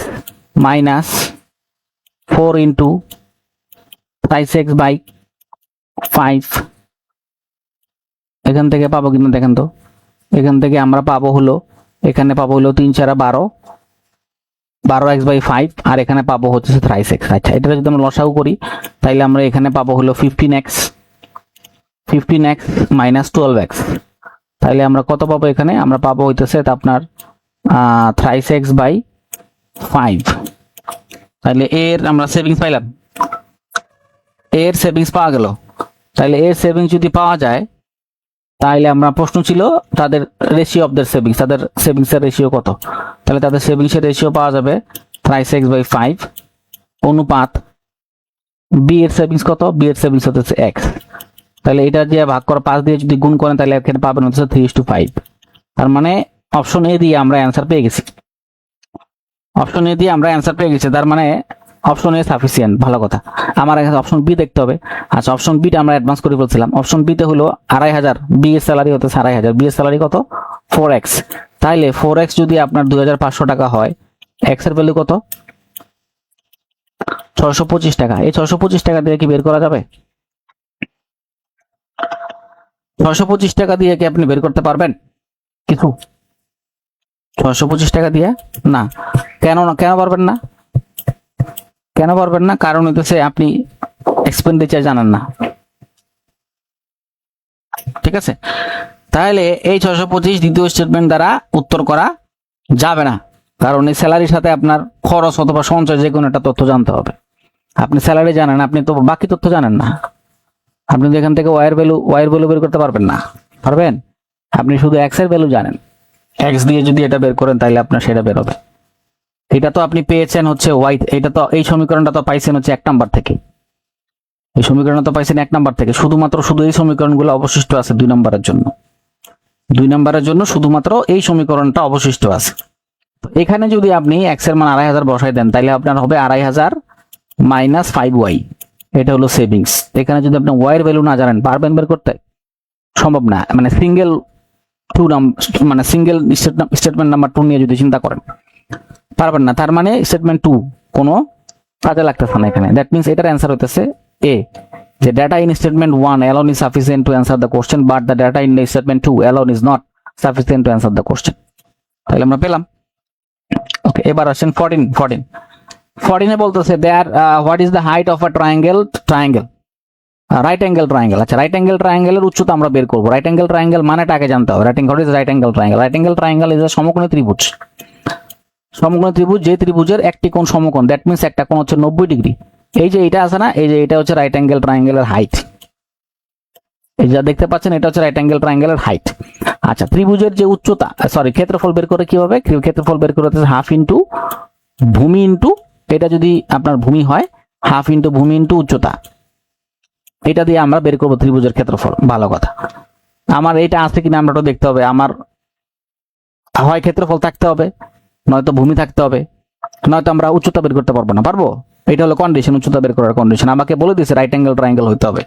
মাইনাস 4 ইন্টু 3x/5 এখান থেকে পাবো কিনা দেখেন তো। এখান থেকে আমরা পাবো হলো, এখানে পাবো হলো 3 4 12, 12x/5, আর এখানে পাবো হচ্ছে 3x। আচ্ছা, এটা যদি আমরা লসাগু করি তাইলে আমরা এখানে পাবো হলো 15x মাইনাস 12x। তাহলে আমরা কত পাবো এখানে? আমরা পাবো হইতেছে আপনার 3x/5। তাহলে এর আমরা সেভিংস পাইলাম, এর সেভিংস পাওয়া গেল। তাহলে এর সেভিংস যদি পাওয়া যায়, তাহলে আমরা প্রশ্ন ছিল তাদের রেশিও অফ দের সেভিংস, তাদের সেভিংসের রেশিও কত। তাহলে তাদের সেভিংসের রেশিও পাওয়া যাবে 3x/5 অনুপাত বি এর সেভিংস কত? বি এর সেভিংস হচ্ছে x। তাহলে এটা দিয়ে ভাগ করা 5 দিয়ে যদি গুণ করেন তাহলে এখানে পাবেন হচ্ছে 3:5। তার মানে অপশন এ দিয়ে আমরা অ্যান্সার পেয়ে গেছি। অপশন এ দিয়ে আমরা অ্যান্সার পেয়ে গেছি, তার মানে অপশন এ সাফিসিয়েন্ট। ভালো কথা। আমার এখানে অপশন বি দেখতে হবে। আচ্ছা, অপশন বিটা আমরা অ্যাডভান্স করে বলছিলাম। অপশন বিতে হলো 2,500, বি এর স্যালারি হতে 2,500, বি এর স্যালারি কত? 4x। তাইলে 4x যদি আপনার 2,500 টাকা হয়, x এর ভ্যালু কত? 625 টাকা। এই 625 টাকা দিয়ে কি বের করা যাবে? 625 টাকা দিয়ে কি আপনি বের করতে পারবেন কিছু? 625 টাকা দিয়ে না। কেন পারবেন না? কেন পারবেন না? কারণ হইতেছে আপনি এক্সপেন্ডিচার জানেন না। ঠিক আছে? তাহলে এই 625 দ্বিতীয় স্টেটমেন্ট দ্বারা উত্তর করা যাবে না, কারণ এই স্যালারির সাথে আপনার খরচ অথবা সঞ্চয় যে কোনো একটা তথ্য জানতে হবে। আপনি স্যালারি জানেন, আপনি তো বাকি তথ্য জানেন না। আপনি তো এখান থেকে ওয়াইয়ের ভ্যালু বের করতে পারবেন না। পারবেন? আপনি শুধু এক্স এর ভ্যালু জানেন। এক্স দিয়ে যদি এটা বের করেন তাহলে আপনার সেটা বের হবে। এটা তো আপনি পেয়েছেন হচ্ছে ওয়াই, এটা তো এই সমীকরণটা তো পাইছেন হচ্ছে 1 নাম্বার থেকে। এই সমীকরণটা তো পাইছেন 1 নাম্বার থেকে। শুধু এই সমীকরণগুলো অবশিষ্ট আছে 2 নাম্বারের জন্য। 2 নাম্বারের জন্য শুধুমাত্র এই সমীকরণটা অবশিষ্ট আছে। তো এখানে যদি আপনি এক্স এর মান 2,500 বসাই দেন তাহলে আপনার হবে 2,500 মাইনাস 5y। এটা হলো সেভিংস। এখানে যদি আপনি ওয়াই এর ভ্যালু না জানেন, পারবেন বের করতে? সম্ভব না। মানে সিঙ্গেল স্টেটমেন্ট নাম্বার 2 নিয়ে যদি চিন্তা করেন, পারবেন না। তার মানে স্টেটমেন্ট 2 কোনো কাজে লাগতেছে না এখানে। দ্যাট মিনস এটার অ্যান্সার হইতেছে এ, যে data in statement 1 alone is sufficient to answer the question, but the data in the statement 2 alone is not sufficient to answer the question. তাহলে আমরা পেলাম। ওকে, এবার আসেন 14 এ বলতেছে there what is the height of a triangle right angle triangle. আচ্ছা, রাইট অ্যাঙ্গেল ট্রায়াঙ্গেলের উচ্চতা আমরা বের করব। রাইট অ্যাঙ্গেল ট্রায়াঙ্গেল মানেটা আগে জানতে হবে। Right angle triangle. Right angle triangle is a সমকোণী ত্রিভুজ। সমকোণী ত্রিভুজ, যে ত্রিভুজের একটি কোণ সমকোণ, দ্যাট মিনস একটা কোণ হচ্ছে 90 ডিগ্রি। এই যে এটা আছে না, এই যে এটা হচ্ছে রাইট অ্যাঙ্গেল ট্রায়াঙ্গেলের হাইট। এই যা দেখতে পাচ্ছেন এটা হচ্ছে রাইট অ্যাঙ্গেল ট্রায়াঙ্গেলের হাইট। আচ্ছা, ত্রিভুজের যে উচ্চতা, ক্ষেত্রফল বের করে কি হবে? ক্ষেত্রফল বের করে হচ্ছে হাফ ইন্টু ভূমি ইন্টু, এটা যদি আপনার ভূমি হয়, হাফ ইন্টু ভূমি ইন্টু উচ্চতা। এটা দিয়ে আমরা বের করবো ত্রিভুজের ক্ষেত্রফল। ভালো কথা। আমার এটা আছে কিনা আমরা তো দেখতে হবে। আমার হয় ক্ষেত্রফল থাকতে হবে, নয়তো ভূমি থাকতে হবে, নয়তো আমরা উচ্চতা বের করতে পারবো না। পারবো? এটা হলো কন্ডিশন, উচ্চতা বের করার কন্ডিশন। আমাকে বলে দিয়েছে রাইট অ্যাঙ্গেল ট্রায়াঙ্গেল হইতে হবে।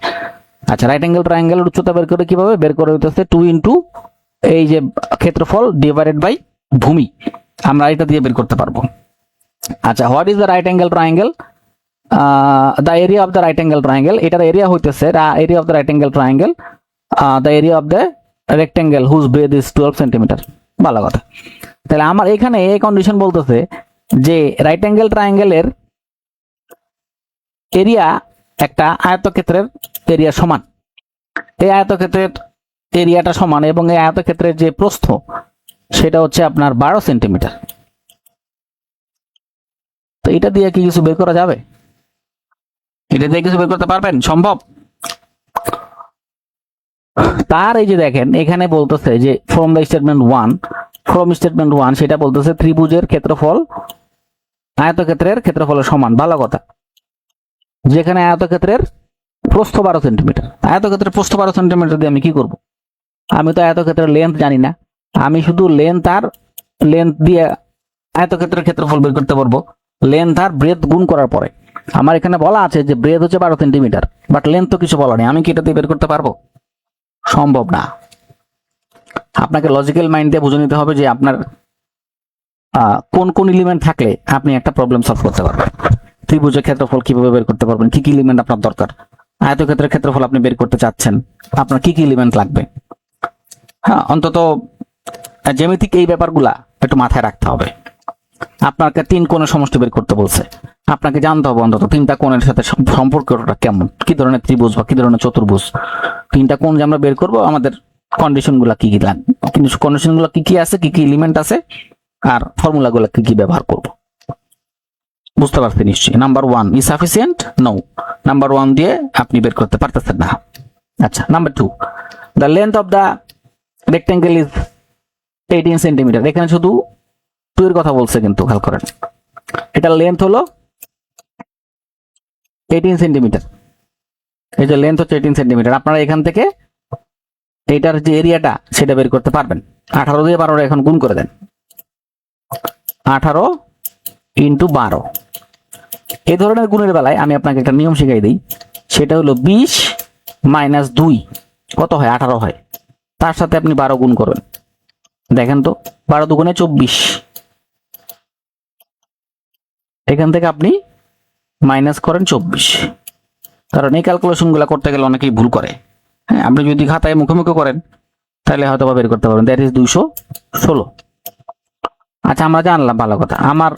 আচ্ছা, রাইট অ্যাঙ্গেল ট্রায়াঙ্গেলের উচ্চতা বের করে কিভাবে বের করে হইতেছে 2 ইন্টু এই যে ক্ষেত্রফল ডিভাইডেড বাই ভূমি, আমরা এটা দিয়ে বের করতে পারবো। আচ্ছা, what is the right angle triangle? The area of the right angle triangle, এটার এরিয়া হইতেছে area of the right angle triangle the area of the rectangle whose breadth is 12 centimetre. ভালো কথা। তাহলে আমার এখানে এই কন্ডিশন বলতেছে যে রাইট অ্যাঙ্গেল ট্রায়াঙ্গেলের এরিয়া একটা আয়তক্ষেত্রের এরিয়া সমান, এই আয়তক্ষেত্রের এরিয়াটা সমান এবং এই আয়তক্ষেত্রের যে প্রস্থ সেটা হচ্ছে আপনার 12 সেন্টিমিটার। তো এটা দিয়ে কি কিছু বের করা যাবে? এটা দিয়ে কিছু বের করতে পারবেন? সম্ভব? তার এই যে দেখেন এখানে বলতেছে যে ফ্রম স্টেটমেন্ট 1 সেটা বলতেছে ত্রিভুজের ক্ষেত্রফল আয়তক্ষেত্রের ক্ষেত্রফলের সমান। ভালো কথা। যেখানে আয়তক্ষেত্রের প্রস্থ 12 সেন্টিমিটার, আয়তক্ষেত্রের প্রস্থ 12 সেন্টিমিটার দিয়ে আমি কি করব? আমি তো আয়তক্ষেত্রের লেন্থ জানি না, আমি শুধু লেন্থ দিয়ে আয়তক্ষেত্রের ক্ষেত্রফল বের করতে পারবো লেন্থ আর ব্রেথ গুণ করার পরে। আমার এখানে বলা আছে যে ব্রেথ হচ্ছে 12 সেন্টিমিটার, বাট লেন্থ তো কিছু বলা নেই। আমি কি এটা দিয়ে বের করতে পারবো? সম্ভব না। আপনাকে লজিক্যাল মাইন্ড দিয়ে বুঝে নিতে হবে যে আপনার কোন কোন এলিমেন্ট থাকলে আপনি একটা প্রবলেম সলভ করতে পারবেন। ত্রিভুজের ক্ষেত্রফল কিভাবে বের করতে পারবেন, কি কি এলিমেন্ট আপনার দরকার, আয়তক্ষেত্রের ক্ষেত্রফল আপনি বের করতে চাচ্ছেন, আপনার কি কি এলিমেন্ট লাগবে। হ্যাঁ, অন্তত জ্যামিতিক এই ব্যাপারগুলা একটু মাথায় রাখতে হবে। আপনাকে 3 কোণের সমষ্টি বের করতে বলছে, আপনাকে জানতে হবে অন্তত 3টা কোণের সাথে সম্পর্কটা কেমন, কি ধরনের ত্রিভুজ বা কি ধরনের চতুর্ভুজ। 3টা কোণ যে আমরা বের করবো আমাদের কন্ডিশন গুলা কি কি লাগবে, কিন্তু কন্ডিশন গুলা কি কি আছে, কি কি এলিমেন্ট আছে, আর ফর্মুলা গুলা কি কি ব্যবহার করব। বুঝতে পারছি নিশ্চয়ই। Number 1 is sufficient? No, number 1 দিয়ে আপনি বের করতে পারতেছেন না। আচ্ছা, number 2 the length of the rectangle is 18 centimetre. এখানে শুধু 2 এর কথা বলছে, কিন্তু খেয়াল করেন এটার লেন্থ হলো 18 সেন্টিমিটার। এই যে লেন্থ হচ্ছে 18 সেন্টিমিটার। আপনারা এখান থেকে এটার যে এরিয়াটা সেটা বের করতে পারবেন। 18 দিয়ে 12 এখন গুণ করে দেন, 18 ইন্টু 12। এই ধরনের গুণের বেলায় আমি আপনাকে একটা নিয়ম শিখাই দিই, সেটা হলো 20 মাইনাস 2 কত হয়? 18 হয়। তার সাথে আপনি 12 গুণ করবেন। দেখেন তো, 12 দুগুণে 24। এখান থেকে আপনি মাইনাস করেন 24, কারণ এই ক্যালকুলেশন গুলা করতে গেলে অনেকেই ভুল করে। হ্যাঁ, আপনি যদি খাতায় মুখোমুখি করেন তাহলে হয়তো বের করতে পারবেন। That is 216। আচ্ছা, আমরা জানলাম, ভালো কথা। আমার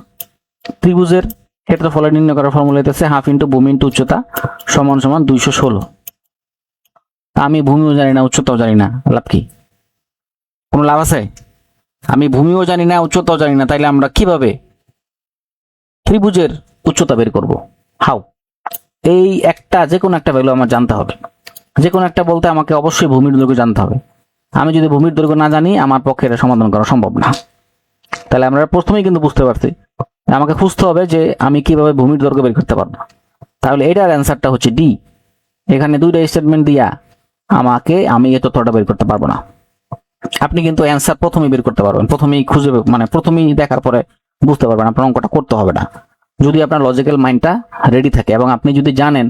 ত্রিভুজের ক্ষেত্রফলের নির্ণয় করার ফর্মুলা হইতেছে হাফ ইন্টু ভূমি ইন্টু উচ্চতা সমান সমান 216। আমি ভূমিও জানি না, উচ্চতাও জানি না, লাভ কি? কোনো লাভ আছে? আমি ভূমিও জানি না, উচ্চতাও জানি না, তাইলে আমরা কিভাবে ত্রিভুজের উচ্চতা বের করব? হাউ? এই একটা যে কোনো একটা ভ্যালু আমার জানতে হবে। যে কোনো একটা বলতে আমাকে অবশ্যই ভূমির দৈর্ঘ্য জানতে হবে। আমি যদি ভূমির দৈর্ঘ্য না জানি, আমার পক্ষে এটা সমাধান করা সম্ভব না। তাহলে আমরা প্রথমেই কিন্তু বুঝতে পারছি আমাকে খুঁজতে হবে যে আমি কিভাবে ভূমির দৈর্ঘ্য বের করতে পারবো। তাহলে এটার অ্যান্সারটা হচ্ছে ডি। এখানে 2টা স্টেটমেন্ট দিয়া আমি এই তথ্যটা বের করতে পারবো না। আপনি কিন্তু অ্যান্সার প্রথমেই বের করতে পারবেন, প্রথমেই খুঁজে, মানে প্রথমেই দেখার পরে বুঝতে পারবেন, আপনার অঙ্কটা করতে হবে না। যদি আপনার লজিক্যাল মাইন্ডটা রেডি থাকে এবং আপনি যদি জানেন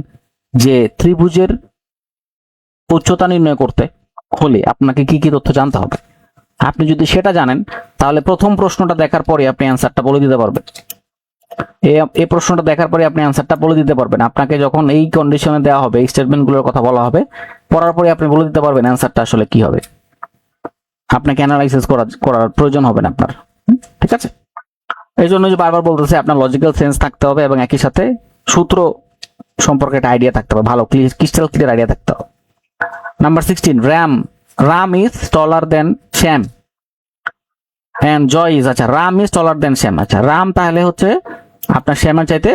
যে ত্রিভুজের উচ্চতা নির্ণয় করতে হলে আপনাকে কি কি তথ্য জানতে হবে, আপনি যদি সেটা জানেন তাহলে প্রথম প্রশ্নটা দেখার পরে আপনি অ্যান্সারটা বলে দিতে পারবেন। এই প্রশ্নটা দেখার পরে আপনি অ্যান্সারটা বলে দিতে পারবেন। আপনাকে যখন এই কন্ডিশনে দেওয়া হবে, এই স্টেটমেন্টগুলোর কথা বলা হবে, পড়ার পরে আপনি বলে দিতে পারবেন অ্যান্সারটা আসলে কি হবে। আপনাকে অ্যানালাইসিস করার প্রয়োজন হবে না আপনার। ঠিক আছে? এই জন্য যে বারবার বলতেছে আপনার লজিক্যাল সেন্স থাকতে হবে এবং একই সাথে সূত্র সম্পর্কে একটা আইডিয়া থাকতে হবে, ভালো ক্রিস্টাল ক্লিয়ার আইডিয়া থাকতে হবে। Number 16 Ram is taller than Shyam and Joy is, আচ্ছা রাম ইজ টলার দেন শ্যাম। আচ্ছা, রাম তাহলে হচ্ছে আপনার শ্যামের চাইতে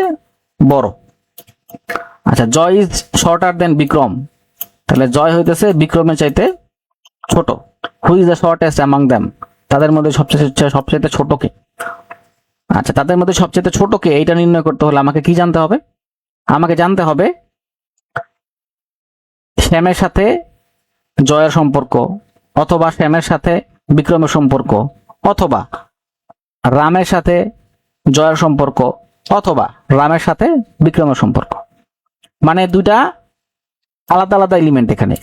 বড়। আচ্ছা, জয় ইজ শর্টার দেন বিক্রম, তাহলে জয় হইতেছে বিক্রমের চাইতে ছোট। Who is the shortest among them, তাদের মধ্যে সবচেয়ে ছোট কে? আচ্ছা, তাদের মধ্যে সবচেয়ে ছোট কে, এইটা নির্ণয় করতে হলে আমাকে কি জানতে হবে? আমাকে জানতে হবে শ্যামের সাথে জয়ের সম্পর্ক, অথবা শ্যামের সাথে বিক্রমের সম্পর্ক, অথবা রামের সাথে জয়ের সম্পর্ক, অথবা রামের সাথে বিক্রমের সম্পর্ক। মানে দুইটা আলাদা আলাদা এলিমেন্ট, এখানে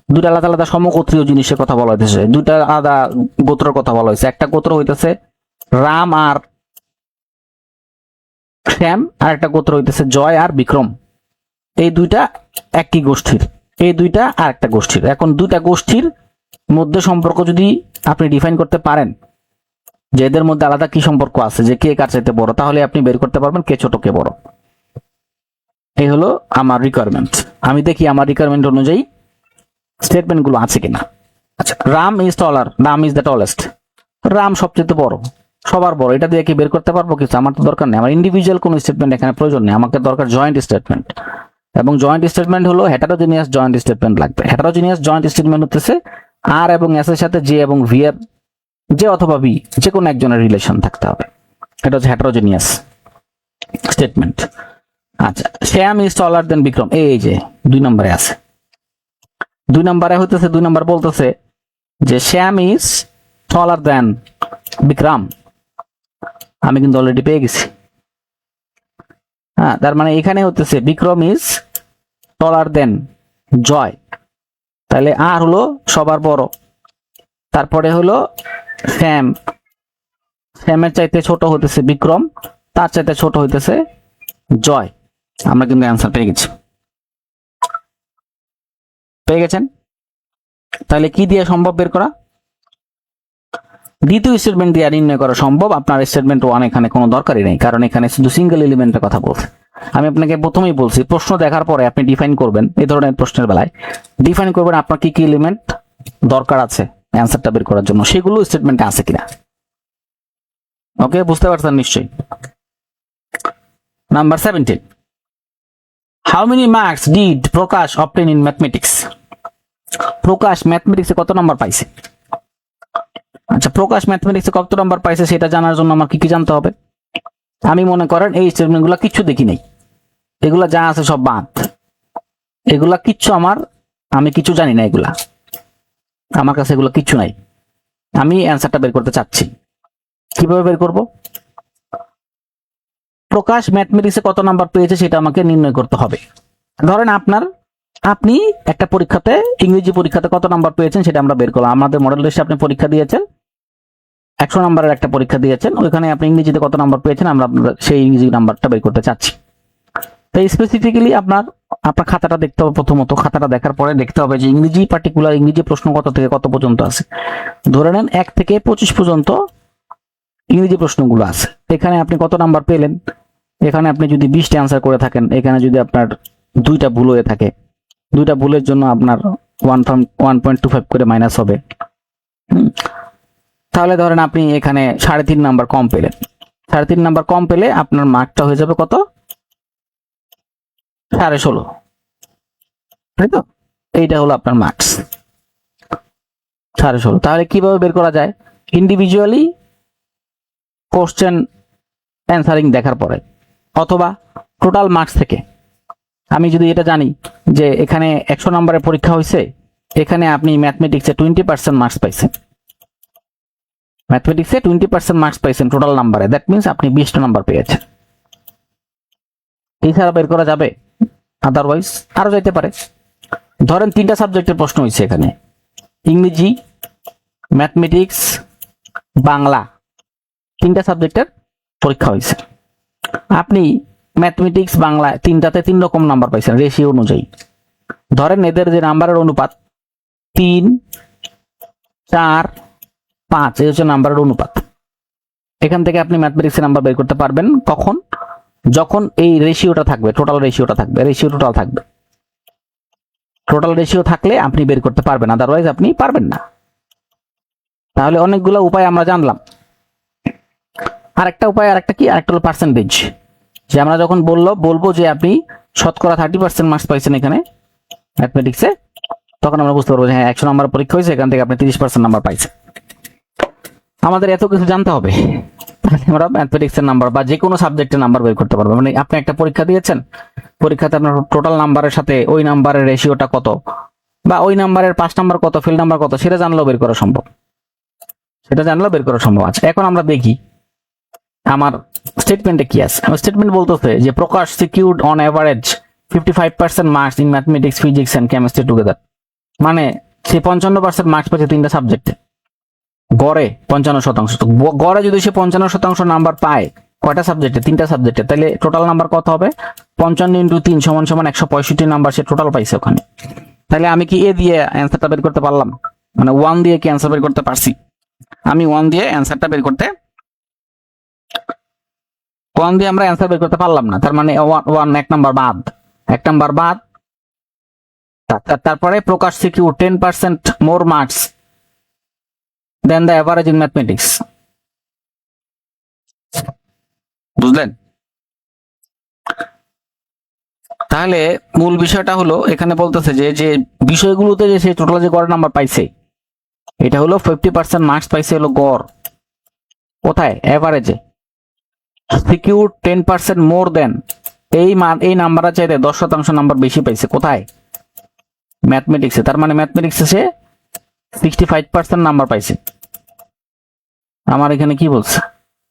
দুইটা আলাদা আলাদা সমগোত্রীয় জিনিসের কথা বলা হইতেছে, দুইটা আলাদা গোত্রের কথা বলা হয়েছে। একটা গোত্র হইতেছে রাম আর শ্যাম, আর একটা গোত্র হইতেছে জয় আর বিক্রম। এই দুইটা একই গোষ্ঠীর, এই দুইটা আর একটা গোষ্ঠীর। এখন দুইটা গোষ্ঠীর মধ্যে সম্পর্ক যদি আপনি ডিফাইন করতে পারেন যে এদের মধ্যে আলাদা কি সম্পর্ক আছে, যে কে কার চাইতে বড়, তাহলে আপনি বের করতে পারবেন কে ছোট কে বড়। এই হলো আমার রিকোয়ারমেন্ট। আমি দেখি আমার রিকোয়ারমেন্ট অনুযায়ী স্টেটমেন্ট গুলো আছে কিনা। আচ্ছা, Ram is trawler, Ram is the tallest. Ram সবচেয়ে বড়, সবার বড়, এটা দিয়ে কি বের করতে পারবো কিছু? আমার তো দরকার নেই, আমার ইন্ডিভিজুয়াল কোনো স্টেটমেন্ট এখানে প্রয়োজন নেই, আমাকে দরকার জয়েন্ট স্টেটমেন্ট। এবং জয়েন্ট স্টেটমেন্ট হলো হেটারোজিনিয়াস জয়েন্ট স্টেটমেন্ট লাগবে। হেটারোজিনিয়াস জয়েন্ট স্টেটমেন্ট হতেছে আর এবং এস এর সাথে জে এবং ভি এর, জে অথবা বি যে কোনো একজনের রিলেশন থাকতে হবে, এটা হচ্ছে হেটারোজিনিয়াস স্টেটমেন্ট। আচ্ছা, শ্যাম ইজ টলার দেন বিক্রম, এই যে 2 নম্বরে আছে। 2 নম্বরে হইতেছে, 2 নম্বর বলতেছে যে শ্যাম ইজ টলার দেন বিক্রম। আমি কিন্তু অলরেডি পেয়ে গেছি। হ্যাঁ, তার মানে এখানে হতেছে বিক্রম ইজ টলার দেন জয়, তাহলে আর হলো সবার বড়। তারপরে হলো শ্যাম, শ্যামের চাইতে ছোট হইতেছে বিক্রম, তার চাইতে ছোট হইতেছে জয়। আমরা কিন্তু অ্যান্সার পেয়ে গেছি, পেয়ে গেছেন। তাহলে কি দিয়ে সম্ভব বের করা? দ্বিতীয় স্টেটমেন্ট দিয়ে নির্ণয় করা সম্ভব। আপনার স্টেটমেন্ট 1 এখানে কোনো দরকারই নেই, কারণ এখানে শুধু সিঙ্গেল এলিমেন্টের কথা বলছে। আমি আপনাকে প্রথমেই বলছি, প্রশ্ন দেখার পরে আপনি ডিফাইন করবেন, এই ধরনের প্রশ্নের বেলায় ডিফাইন করবেন আপনার কি কি এলিমেন্ট দরকার আছে অ্যান্সারটা বের করার জন্য, সেগুলো স্টেটমেন্টে আছে কিনা। ওকে, বুঝতে পারছেন নিশ্চয়ই। Number 17, how many marks did Prakash obtain in mathematics? Prakash ম্যাথমেটিক্সে কত নাম্বার পাইছে? আচ্ছা, প্রকাশ ম্যাথমেটিক্সে কত নাম্বার পাইছে সেটা জানার জন্য আমার কি কি জানতে হবে? আমি মনে করেন এই স্টেটমেন্টগুলো কিচ্ছু দেখি নাই, এগুলা যা আছে সব বাদ, এগুলা কিচ্ছু আমি কিছু জানি না, এগুলা আমার কাছে এগুলো কিচ্ছু নাই। আমি অ্যান্সারটা বের করতে চাচ্ছি, কিভাবে বের করব? প্রকাশ ম্যাথমেটিক্সে কত নাম্বার পেয়েছে সেটা আমাকে নির্ণয় করতে হবে। ধরেন আপনি একটা পরীক্ষাতে, ইংরেজি পরীক্ষাতে কত নাম্বার পেয়েছেন সেটা আমরা বের করলাম। আমাদের মডেল টেস্টে আপনি পরীক্ষা দিয়েছেন, 100 নাম্বারের একটা পরীক্ষা দিয়েছেন, ওইখানে আপনি ইংরেজিতে কত নাম্বার পেয়েছেন আমরা সেই ইংরেজি নাম্বারটা বের করতে চাচ্ছি। তো স্পেসিফিক্যালি আপনার খাতাটা দেখতে হবে। প্রথমত খাতাটা দেখার পরে দেখতে হবে যে ইংরেজি পার্টিকুলার ইংরেজি প্রশ্ন কত থেকে কত পর্যন্ত আছে। ধরে নেন 1 থেকে 25 পর্যন্ত ইংরেজি প্রশ্নগুলো আছে। এখানে আপনি কত নাম্বার পেলেন? এখানে আপনি যদি 20টা অ্যান্সার করে থাকেন, এখানে যদি আপনার 2টা ভুল হয়ে থাকে, 2টা ভুলের জন্য আপনার 1.25 করে মাইনাস হবে। তাহলে ধরেন আপনি এখানে 3.5 নাম্বার কম পেলেন। 3.5 নাম্বার কম পেলে আপনার মার্কটা হয়ে যাবে কত? 16.5, তাই তো? এইটা হলো আপনার মার্কস 16.5। তাহলে কিভাবে বের করা যায়? ইন্ডিভিজুয়ালি কোশ্চেন অ্যান্সারিং দেখার পরে, অথবা টোটাল মার্কস থেকে। আমি যদি এটা জানি যে এখানে 100 নম্বরের পরীক্ষা হয়েছে, এখানে আপনি ম্যাথমেটিক্সে 20% মার্কস পাইছেন, ম্যাথমেটিক্সে 20% মার্কস পাইছেন টোটাল নাম্বারে, দ্যাট মিনস আপনি 20টা নাম্বার পেয়েছেন। এছাড়া বের করা যাবে, আদারওয়াইজ আরো যাইতে পারে। ধরেন 3টা সাবজেক্টের প্রশ্ন হয়েছে এখানে, ইংরেজি, ম্যাথমেটিক্স, বাংলা, 3টা সাবজেক্টের পরীক্ষা হয়েছে। আপনি ম্যাথমেটিক্স, বাংলা 3টাতে 3 রকম নাম্বার পাইছেন রেশিও অনুযায়ী। ধরেন এদের যে নাম্বারের অনুপাত 3, 4, 5, এই হচ্ছে নাম্বারের অনুপাত। এখান থেকে আপনি ম্যাথমেটিক্সের নাম্বার বের করতে পারবেন কখন? যখন এই রেশিওটা থাকবে, টোটাল রেশিওটা থাকবে, রেশিও টোটাল থাকবে। টোটাল রেশিও থাকলে আপনি বের করতে পারবেন, আদারওয়াইজ আপনি পারবেন না। তাহলে অনেকগুলো উপায় আমরা জানলাম। আরেকটা উপায়, আরেকটা কি? আরেকটা হলো পার্সেন্টেজ। যে আমরা যখন বলবো যে আপনি শতকরা 30% মার্কস পাইছেন এখানে ম্যাথমেটিক্সে, তখন আমরা বুঝতে পারবো যে হ্যাঁ 100 নাম্বার পরীক্ষা হয়েছে, এখান থেকে আপনি 30% নাম্বার পাইছেন। আমাদের এত কিছু জানতে হবে, আমরা ম্যাথমেটিক্সের নাম্বার বা যে কোনো সাবজেক্টের নাম্বার বের করতে পারবো। মানে আপনি একটা পরীক্ষা দিয়েছেন, পরীক্ষাতে আপনার টোটাল নাম্বারের সাথে ওই নাম্বারের রেশিওটা কত, বা ওই নাম্বারের 5 নাম্বার কত, ফেল নাম্বার কত, সেটা জানলেও বের করা সম্ভব, সেটা জানলেও বের করা সম্ভব আছে। এখন আমরা দেখি আমার স্টেটমেন্টে কি আছে? আমার স্টেটমেন্ট বলতেছে যে Prakash secured on average 55% marks in mathematics, physics and chemistry together. মানে সে 55% মার্কস পেয়েছে তিনটা সাবজেক্টে, গড়ে 55%। তো গড়ে যদি সে 55% নাম্বার পায় কয়টা সাবজেক্টে? তিনটা সাবজেক্টে, তাহলে টোটাল নাম্বার কত হবে? 55 × 3 = 165 নাম্বার সে টোটাল পাইছে ওখানে। তাহলে আমি কি এ দিয়ে অ্যান্সারটা বের করতে পারলাম? মানে 1 দিয়ে কি অ্যান্সার বের করতে পারছি? আমি 1 দিয়ে অ্যান্সারটা বের করতে 1 দিয়ে আমরা অ্যান্সার বের করতে পারলাম না। তার মানে 1 এক নাম্বার বাদ, এক নাম্বার বাদ। তারপরে Prakash secure 10% more marks than the average in mathematics. বুঝলেন? তাহলে মূল বিষয়টা হলো এখানে বলতেছে যে যে বিষয়গুলোতে যে সে টোটাল যে গড় নাম্বার পাইছে, এটা হলো 50% মার্কস পাইছে হলো গড়। কোথায়? এভারেজে। সিকিউর 10% মোর দেন, এই নাম্বারটা চাইতে 10% নাম্বার বেশি পাইছে। কোথায়? ম্যাথমেটিক্সে। তার মানে ম্যাথমেটিক্সে সে 65% নাম্বার পাইছে। আমার এখানে কি বলছে?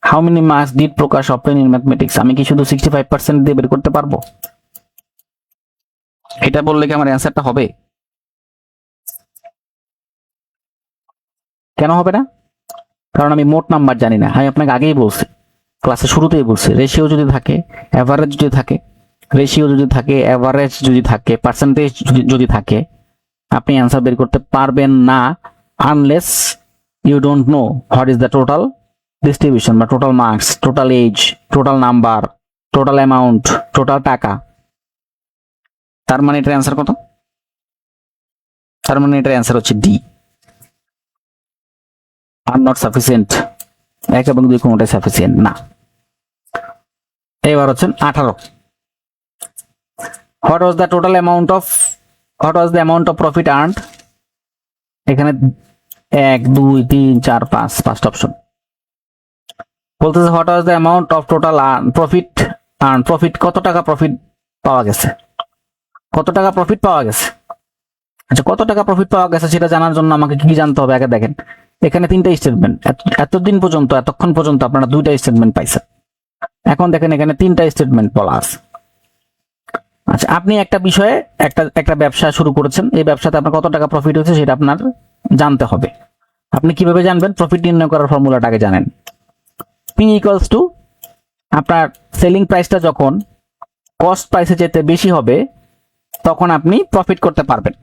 How many marks did Prakash obtain in mathematics? আমি কি শুধু 65% দিয়ে বের করতে পারবো? এটা বললে কি আমার অ্যান্সারটা হবে? কেন হবে না? কারণ আমি মোট নাম্বার জানি না। আমি আপনাকে আগেই বলছি, ক্লাসের শুরুতেই বলছি, রেশিও যদি থাকে, অ্যাভারেজ যদি থাকে, রেশিও যদি থাকে, অ্যাভারেজ যদি থাকে, পার্সেন্টেজ যদি থাকে, আপনি অ্যান্সার বের করতে পারবেন না unless you don't know what is the total distribution বা total marks, total age, total number, total amount, total টাকা। তার মানে এটার অ্যান্সার কত? তার মানে এটার অ্যান্সার হচ্ছে ডি, আর নট সাফিসিয়েন্ট। 1 এবং 2 কোনোটাই সাফিসিয়েন্ট না। এবার হচ্ছেন 18। What was the total amount of, what was the amount of profit earned? এখানে 1 2 3 4 5 পাঁচটা অপশন বলতেছে what was the amount of total profit earn. Profit কত টাকা প্রফিট পাওয়া গেছে? কত টাকা প্রফিট পাওয়া গেছে? আচ্ছা, কত টাকা প্রফিট পাওয়া গেছে সেটা জানার জন্য আমাকে কি জানতে হবে? আগে দেখেন এখানে 3টা স্টেটমেন্ট। এতদিন পর্যন্ত, এতক্ষণ পর্যন্ত আপনারা 2টা স্টেটমেন্ট পাইছেন। এখন দেখেন এখানে 3টা স্টেটমেন্ট বলা আছে। আচ্ছা, আপনি একটা বিষয়ে একটা ব্যবসা শুরু করেছেন, এই ব্যবসাতে আপনার কত টাকা প্রফিট হয়েছে সেটা আপনার জানতে হবে। আপনি কিভাবে জানবেন? প্রফিট নির্ণয় করার ফর্মুলাটাকে জানেন। P ইকুয়ালস টু আপনার সেলিং প্রাইসটা যখন কস্ট প্রাইসে যেতে বেশি হবে তখন আপনি প্রফিট করতে পারবেন,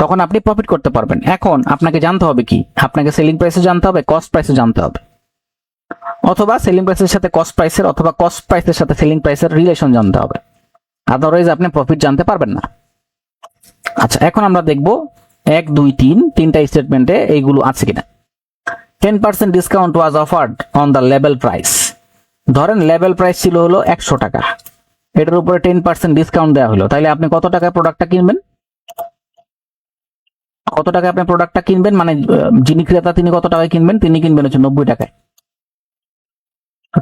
তখন আপনি প্রফিট করতে পারবেন। এখন আপনাকে জানতে হবে কি? আপনাকে সেলিং প্রাইসও জানতে হবে, কস্ট প্রাইসও জানতে হবে, অথবা সেলিং প্রাইসের সাথে কস্ট প্রাইসের, অথবা কস্ট প্রাইসের সাথে সেলিং প্রাইসের রিলেশন জানতে হবে। আদারওয়াইজ আপনি প্রফিট জানতে পারবেন না। আচ্ছা, এখন আমরা দেখব 1 2 3 3টা স্টেটমেন্টে এইগুলো আছে কিনা। 10% discount was offered on the level price. ধরেন লেভেল প্রাইস ছিল হলো 100 টাকা, এটার উপরে 10% ডিসকাউন্ট দেওয়া হলো, তাহলে আপনি কত টাকায় প্রোডাক্টটা কিনবেন? কত টাকায় আপনি প্রোডাক্টটা কিনবেন? মানে যিনি ক্রেতা তিনি কত টাকায় কিনবেন? তিনি কিনবেন হচ্ছে 90 টাকায়।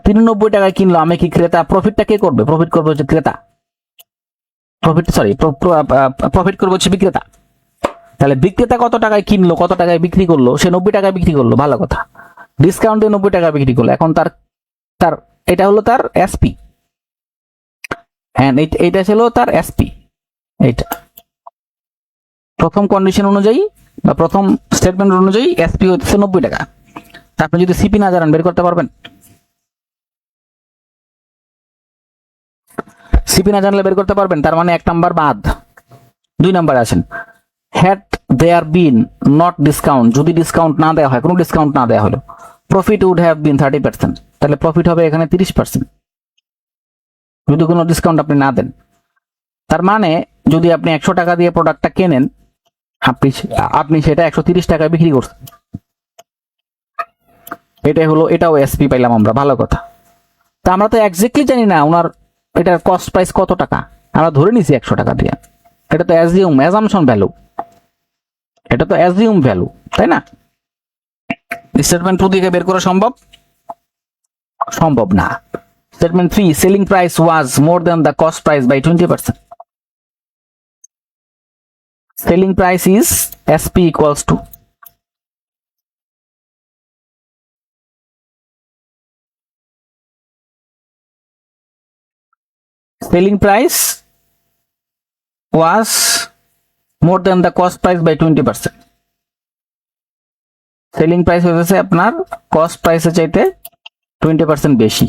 তিনি 90 টাকায় কিনলো, আমি কি ক্রেতা? প্রফিটটা কে করবে? প্রফিট করবে হচ্ছে ক্রেতা। প্রফিট করবে হচ্ছে বিক্রেতা। তাহলে বিক্রেতা কত টাকায় কিনলো, কত টাকায় বিক্রি করলো? সে 90 টাকায় বিক্রি করলো, ভালো কথা। ডিসকাউন্ট দিয়ে 90 টাকা বিক্রি করলো। এখন তার তার এটা হলো তার এসপি, হ্যাঁ এইটা ছিল তার এসপি। এইটা প্রথম কন্ডিশন অনুযায়ী বা প্রথম স্টেটমেন্ট অনুযায়ী এসপি হচ্ছে 90 টাকা। তা আপনি যদি সিপি না জানেন বের করতে পারবেন? সিপি না জানলে বের করতে পারবেন? তার মানে 1 নাম্বার বাদ। 2 নাম্বারে আসেন। Had there been not discount, যদি ডিসকাউন্ট না দেওয়া হয়, কোনো ডিসকাউন্ট না দেওয়া হলো, প্রফিট উড হ্যাভ বিন 30%। তাহলে প্রফিট হবে এখানে 30% যদি কোনো ডিসকাউন্ট আপনি না দেন। তার মানে যদি আপনি 100 টাকা দিয়ে প্রোডাক্টটা কেনেন, আপনি সেটা 130 টাকায় বিক্রি করছেন। এটাই হলো, এটাও এসপি পাইলাম আমরা, ভালো কথা। তা আমরা তো এক্স্যাক্টলি জানি না ওনার এটার কস্ট প্রাইস কত টাকা, আমরা ধরে নিছি 100 টাকা দিয়ে। এটা তো অ্যাজাম্পশন ভ্যালু, এটা তো অ্যাজিউম ভ্যালু, তাই না? স্টেটমেন্ট 2 থেকে বের করা সম্ভব? সম্ভব না। Statement 3, selling price was more than the cost price by 20%। Selling price is SP equals to selling price was more than the cost price by 20%। Selling price হয়েছে আপনার কস্ট প্রাইসের চাইতে 20% বেশি।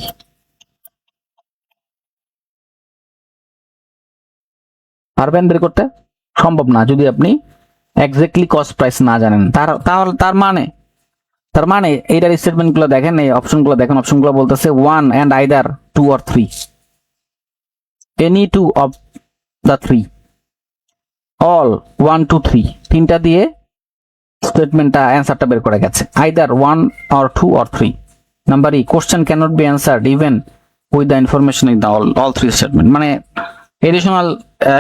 পারবেন বের করতে? সম্ভব না যদি আপনি এক্স্যাক্টলি কস্ট প্রাইস না জানেন। তার মানে এইটার স্টেটমেন্টগুলো দেখেন, এই অপশনগুলো দেখেন, অপশনগুলো বলতেছে 1 and either 2 or 3, any 2 of the 3, all 1 2 3, তিনটা দিয়ে স্টেটমেন্টটা অ্যান্সারটা বের করে গেছে। Either 1 or 2 or 3। Number E, question cannot be answered even with the information in the all 3 statement, মানে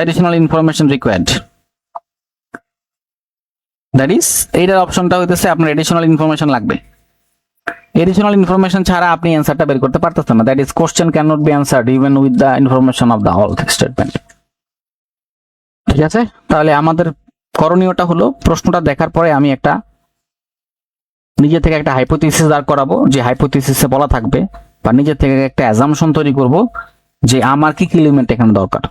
additional information required, that is এইটার অপশনটা হইতেছে আপনার এডিশনাল ইনফরমেশন লাগবে। এডিশনাল ইনফরমেশন ছাড়া আপনি অ্যান্সারটা বের করতে পারতেছেন না, that is question can not be answered even with the information of the all statement. ঠিক আছে, তাহলে আমাদের করণীয়টা হলো প্রশ্নটা দেখার পরে আমি একটা নিজে থেকে একটা হাইপোথিসিস দাঁড় করাবো, যে হাইপোথিসিসে বলা থাকবে, বা নিজে থেকে একটা অ্যাজাম্পশন তৈরি করব যে আমার কি কি এলিমেন্ট এখানে দরকার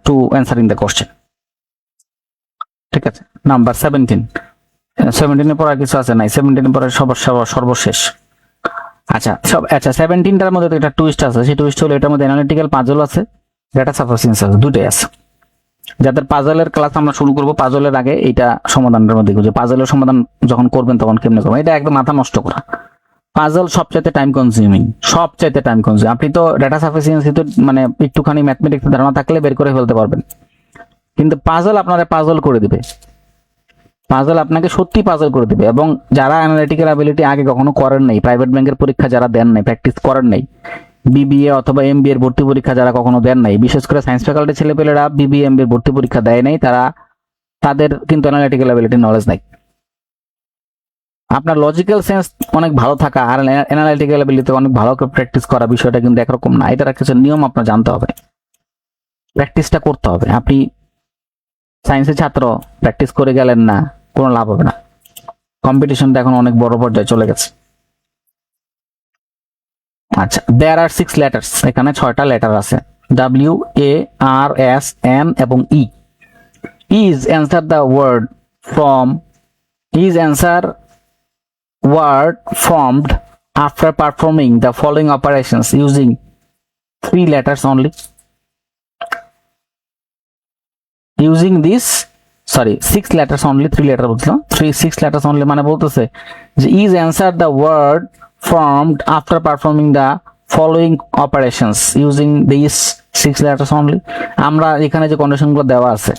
টু অ্যান্সারিং দ্য কোশ্চেন। ঠিক আছে, নাম্বার 17 পর আর কিছু আছে নাই, 17 পরে সর্বশেষ। আচ্ছা 17টার মধ্যে তো একটা টুইস্ট আছে, সেই টুইস্ট হলো এটার মধ্যে অ্যানালিটিক্যাল পাজল আছে, ডেটা সাফিসিয়েন্সি আছে, দুটোই আছে। যাদের পাজলের ক্লাস আমরা শুরু করব, পাজলের আগে এইটা সমাধানের মধ্যে যে পাজলের সমাধান যখন করবেন তখন কেমনে করবেন, এটা একদম মাথা নষ্ট করা। পাজল সবচাইতে টাইম কনজিউমিং। আপনি তো ডেটা সাফিসিয়েন্সি তো মানে একটুখানি ম্যাথমেটিক্স ধারণা থাকলে বের করে ফেলতে পারবেন, কিন্তু পাজল আপনারা পাজল করে দিবে, পাজল আপনাকে সত্যি পাজল করে দিবে। এবং যারা অ্যানালিটিক্যাল অ্যাবিলিটি আগে কখনো করেন নাই, প্রাইভেট ব্যাংকের পরীক্ষা যারা দেন নাই, প্র্যাকটিস করেন নাই, বিবিএ অথবা এমবিএ এর ভর্তি পরীক্ষা যারা কখনো দেন নাই, বিশেষ করে সায়েন্স ফ্যাকাল্টি ছেলেপেলেরা বিবিএ এমবিএ এর ভর্তি পরীক্ষা দেয় নাই, তাদের কিন্তু অ্যানালিটিক্যাল অ্যাবিলিটি নলেজ নাই। আপনার লজিক্যাল সেন্স অনেক ভালো থাকা আর অ্যানালিটিক্যাল অ্যাবিলিটি অনেক ভালো করে প্র্যাকটিস করা বিষয়টা কিন্তু একরকম না। এটার কিছু নিয়ম আপনার জানতে হবে, প্র্যাকটিসটা করতে হবে। আপনি সায়েন্সের ছাত্র, প্র্যাকটিস করে গেলেন না, কোনো লাভ হবে না। কম্পিটিশনটা এখন অনেক বড় পর্যায়ে চলে গেছে। আচ্ছা, দেয়ার আর 6 লেটার্স, এখানে 6টা লেটার আছে, W, A, R, S, N এবং E. Is answer the word from, is answer word formed after performing the following operations using 3 letters only. Using this, 6 letters only, 3 letter বলছিলাম, 6 letters only মানে বলতেছে যে is answer the word formed after performing the following operations using these 6 letters only. আমরা এখানে যে কন্ডিশনগুলো দেওয়া আছে,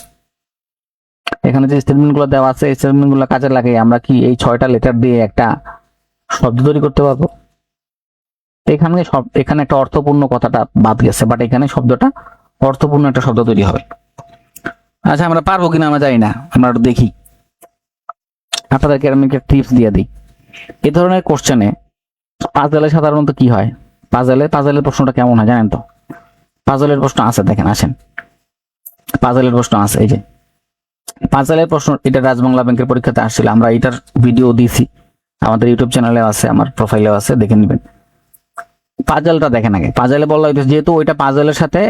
এখানে যে স্টেটমেন্টগুলো দেওয়া আছে, এই স্টেটমেন্টগুলো কাজে লাগিয়ে আমরা কি এই 6টা লেটার দিয়ে একটা শব্দ তৈরি করতে পারবো? এখানে একটা অর্থপূর্ণ কথাটা বাদ গেছে, বাট এখানে শব্দটা অর্থপূর্ণ একটা শব্দ তৈরি হবে। আচ্ছা, আমরা পারবো কিনা আমরা জানি না, আমরা দেখি, আপনাদেরকে আমি একটা টিপস দিয়ে দিই। এই ধরনের কোশ্চেনে পাজলে সাধারণত কি হয়, পাজলের প্রশ্নটা কেমন হয় জানেন তো? পাজলের প্রশ্ন আছে, দেখেন, আসেন, পাজলের প্রশ্ন আছে। এই যে পাজলের প্রশ্ন, এটা রাজবাংলা ব্যাংকের পরীক্ষাতে আসছিল, আমরা এটার ভিডিও দিয়েছি, আমাদের ইউটিউব চ্যানেলে আছে, আমার প্রোফাইলেও আছে, দেখে নেবেন। পাজলটা দেখেন আগে। পাজলে বলা হইতেছে যেহেতু ওইটা পাজলের সাথে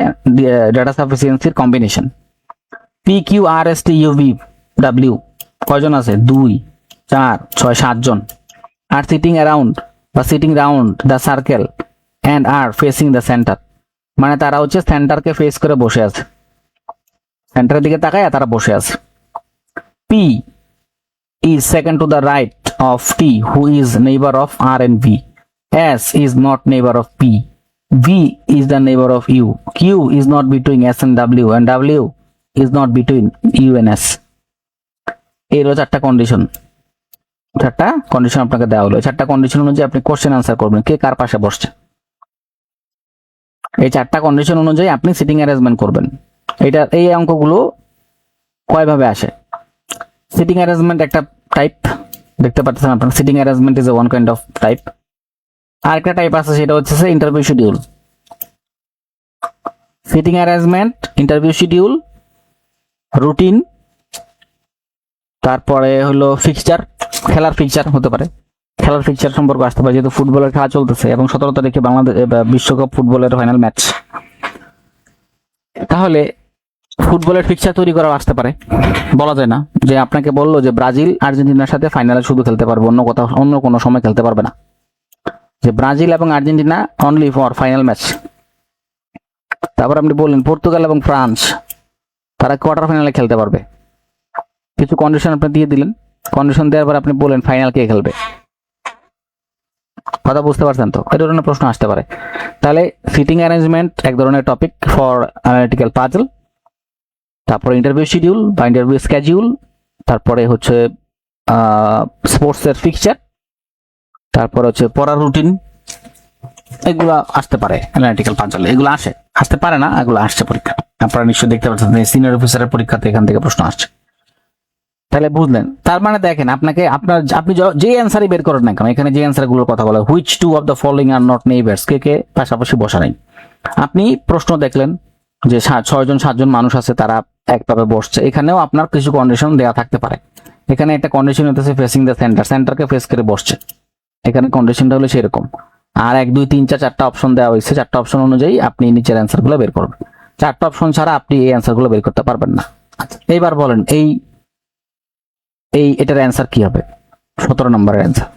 ডেটা সাফিসিয়েন্সির combination. P Q R S T U V W কয়জন আছে? 2 4 6 7 জন। আর সিটিং অ্যারাউন্ড বা sitting round the circle and are facing the centre, মানে তারা হচ্ছে সেন্টারকে ফেস করে বসে আছে, সেন্টারের দিকে তাকায় তারা বসে আছে। P is second to the right of T, who is neighbor of R and V. S is not neighbor of P. V is the neighbor of U. Q is not between S and W, and W is not between U and S. এই হলো 4টা কন্ডিশন। 4টা কন্ডিশন আপনাকে দেওয়া হলো। 4টা কন্ডিশন অনুযায়ী আপনি কোশ্চেন আনসার করবেন, কে কার পাশে বসছে। এই 4টা কন্ডিশন অনুযায়ী আপনি সিটিং অ্যারেঞ্জমেন্ট করবেন। এই অঙ্কগুলো কয়ভাবে আসে? সিটিং অ্যারেঞ্জমেন্ট একটা টাইপ, দেখতে পাচ্ছেন আপনারা, sitting arrangement is one kind of type. আর একটা টাইপ আছে, সেটা হচ্ছে interview schedule. Sitting arrangement, interview schedule, routine, তারপরে হলো ফিক্সচার, খেলার ফিক্সচার হতে পারে, খেলার ফিকচার সম্পর্কে আসতে পারে, যেহেতু ফুটবলের খেলা চলতেছে এবং 17 তারিখে বাংলাদেশ বিশ্বকাপ ফুটবলের ফাইনাল ম্যাচ। তাহলে ফুটবলের ফিকচার তৈরি করা আসতে পারে। বলা যায় না যে আপনাকে বললো যে ব্রাজিল আর্জেন্টিনার সাথে ফাইনালে শুধু খেলতে পারবে, অন্য কোনো সময় খেলতে পারবে না, যে ব্রাজিল এবং Argentina only for final match. তারপর আপনি বললেন পর্তুগাল এবং ফ্রান্স তারা কোয়ার্টার ফাইনালে খেলতে পারবে, কিছু কন্ডিশন আপনি দিয়ে দিলেন। কন্ডিশন দেওয়ার পর আপনি বললেন ফাইনাল কে খেলবে। কথা বুঝতে পারছেন তো? এই ধরনের প্রশ্ন আসতে পারে। তাহলে সিটিং অ্যারেঞ্জমেন্ট এক ধরনের টপিক ফর অ্যানালিটিক্যাল পাজল। তারপরে ইন্টারভিউ শিডিউল বা ইন্টারভিউ স্কেডিউল, তারপরে হচ্ছে স্পোর্টসের ফিকচার, তারপরে হচ্ছে পড়ার রুটিন, এগুলো আসতে পারে অ্যানালিটিক্যাল পাজলে। এগুলো আসতে পারে না, এগুলো আসছে পরীক্ষা। আপনারা নিশ্চয়ই দেখতে পাচ্ছেন সিনিয়র অফিসারের পরীক্ষাতে এখান থেকে প্রশ্ন আসছে। তাহলে বুঝলেন? তার মানে দেখেন, আপনি যে অ্যান্সারই বের করেন না কেন, এখানে যে অ্যান্সার গুলোর কথা বলা, which two of the following are not neighbours, কে পাশাপাশি বসা নেই। আপনি প্রশ্ন দেখলেন যে 6-7জন মানুষ আছে, তারা একভাবে বসছে। এখানেও আপনার কিছু কন্ডিশন দেওয়া থাকতে পারে। এখানে একটা কন্ডিশন হতেছে ফেসিং দ্য সেন্টারকে ফেস করে বসছে, এখানে কন্ডিশনটা হলো সেরকম। আর 1 2 3 4 4টা অপশন দেওয়া হয়েছে, 4টা অপশন অনুযায়ী আপনি নিচের অ্যান্সার গুলো বের করবেন। 4টা অপশন ছাড়া আপনি এই অ্যান্সার গুলো বের করতে পারবেন না। আচ্ছা, এইবার বলেন এটার অ্যান্সার কি হবে? 17 নম্বরের অ্যান্সার।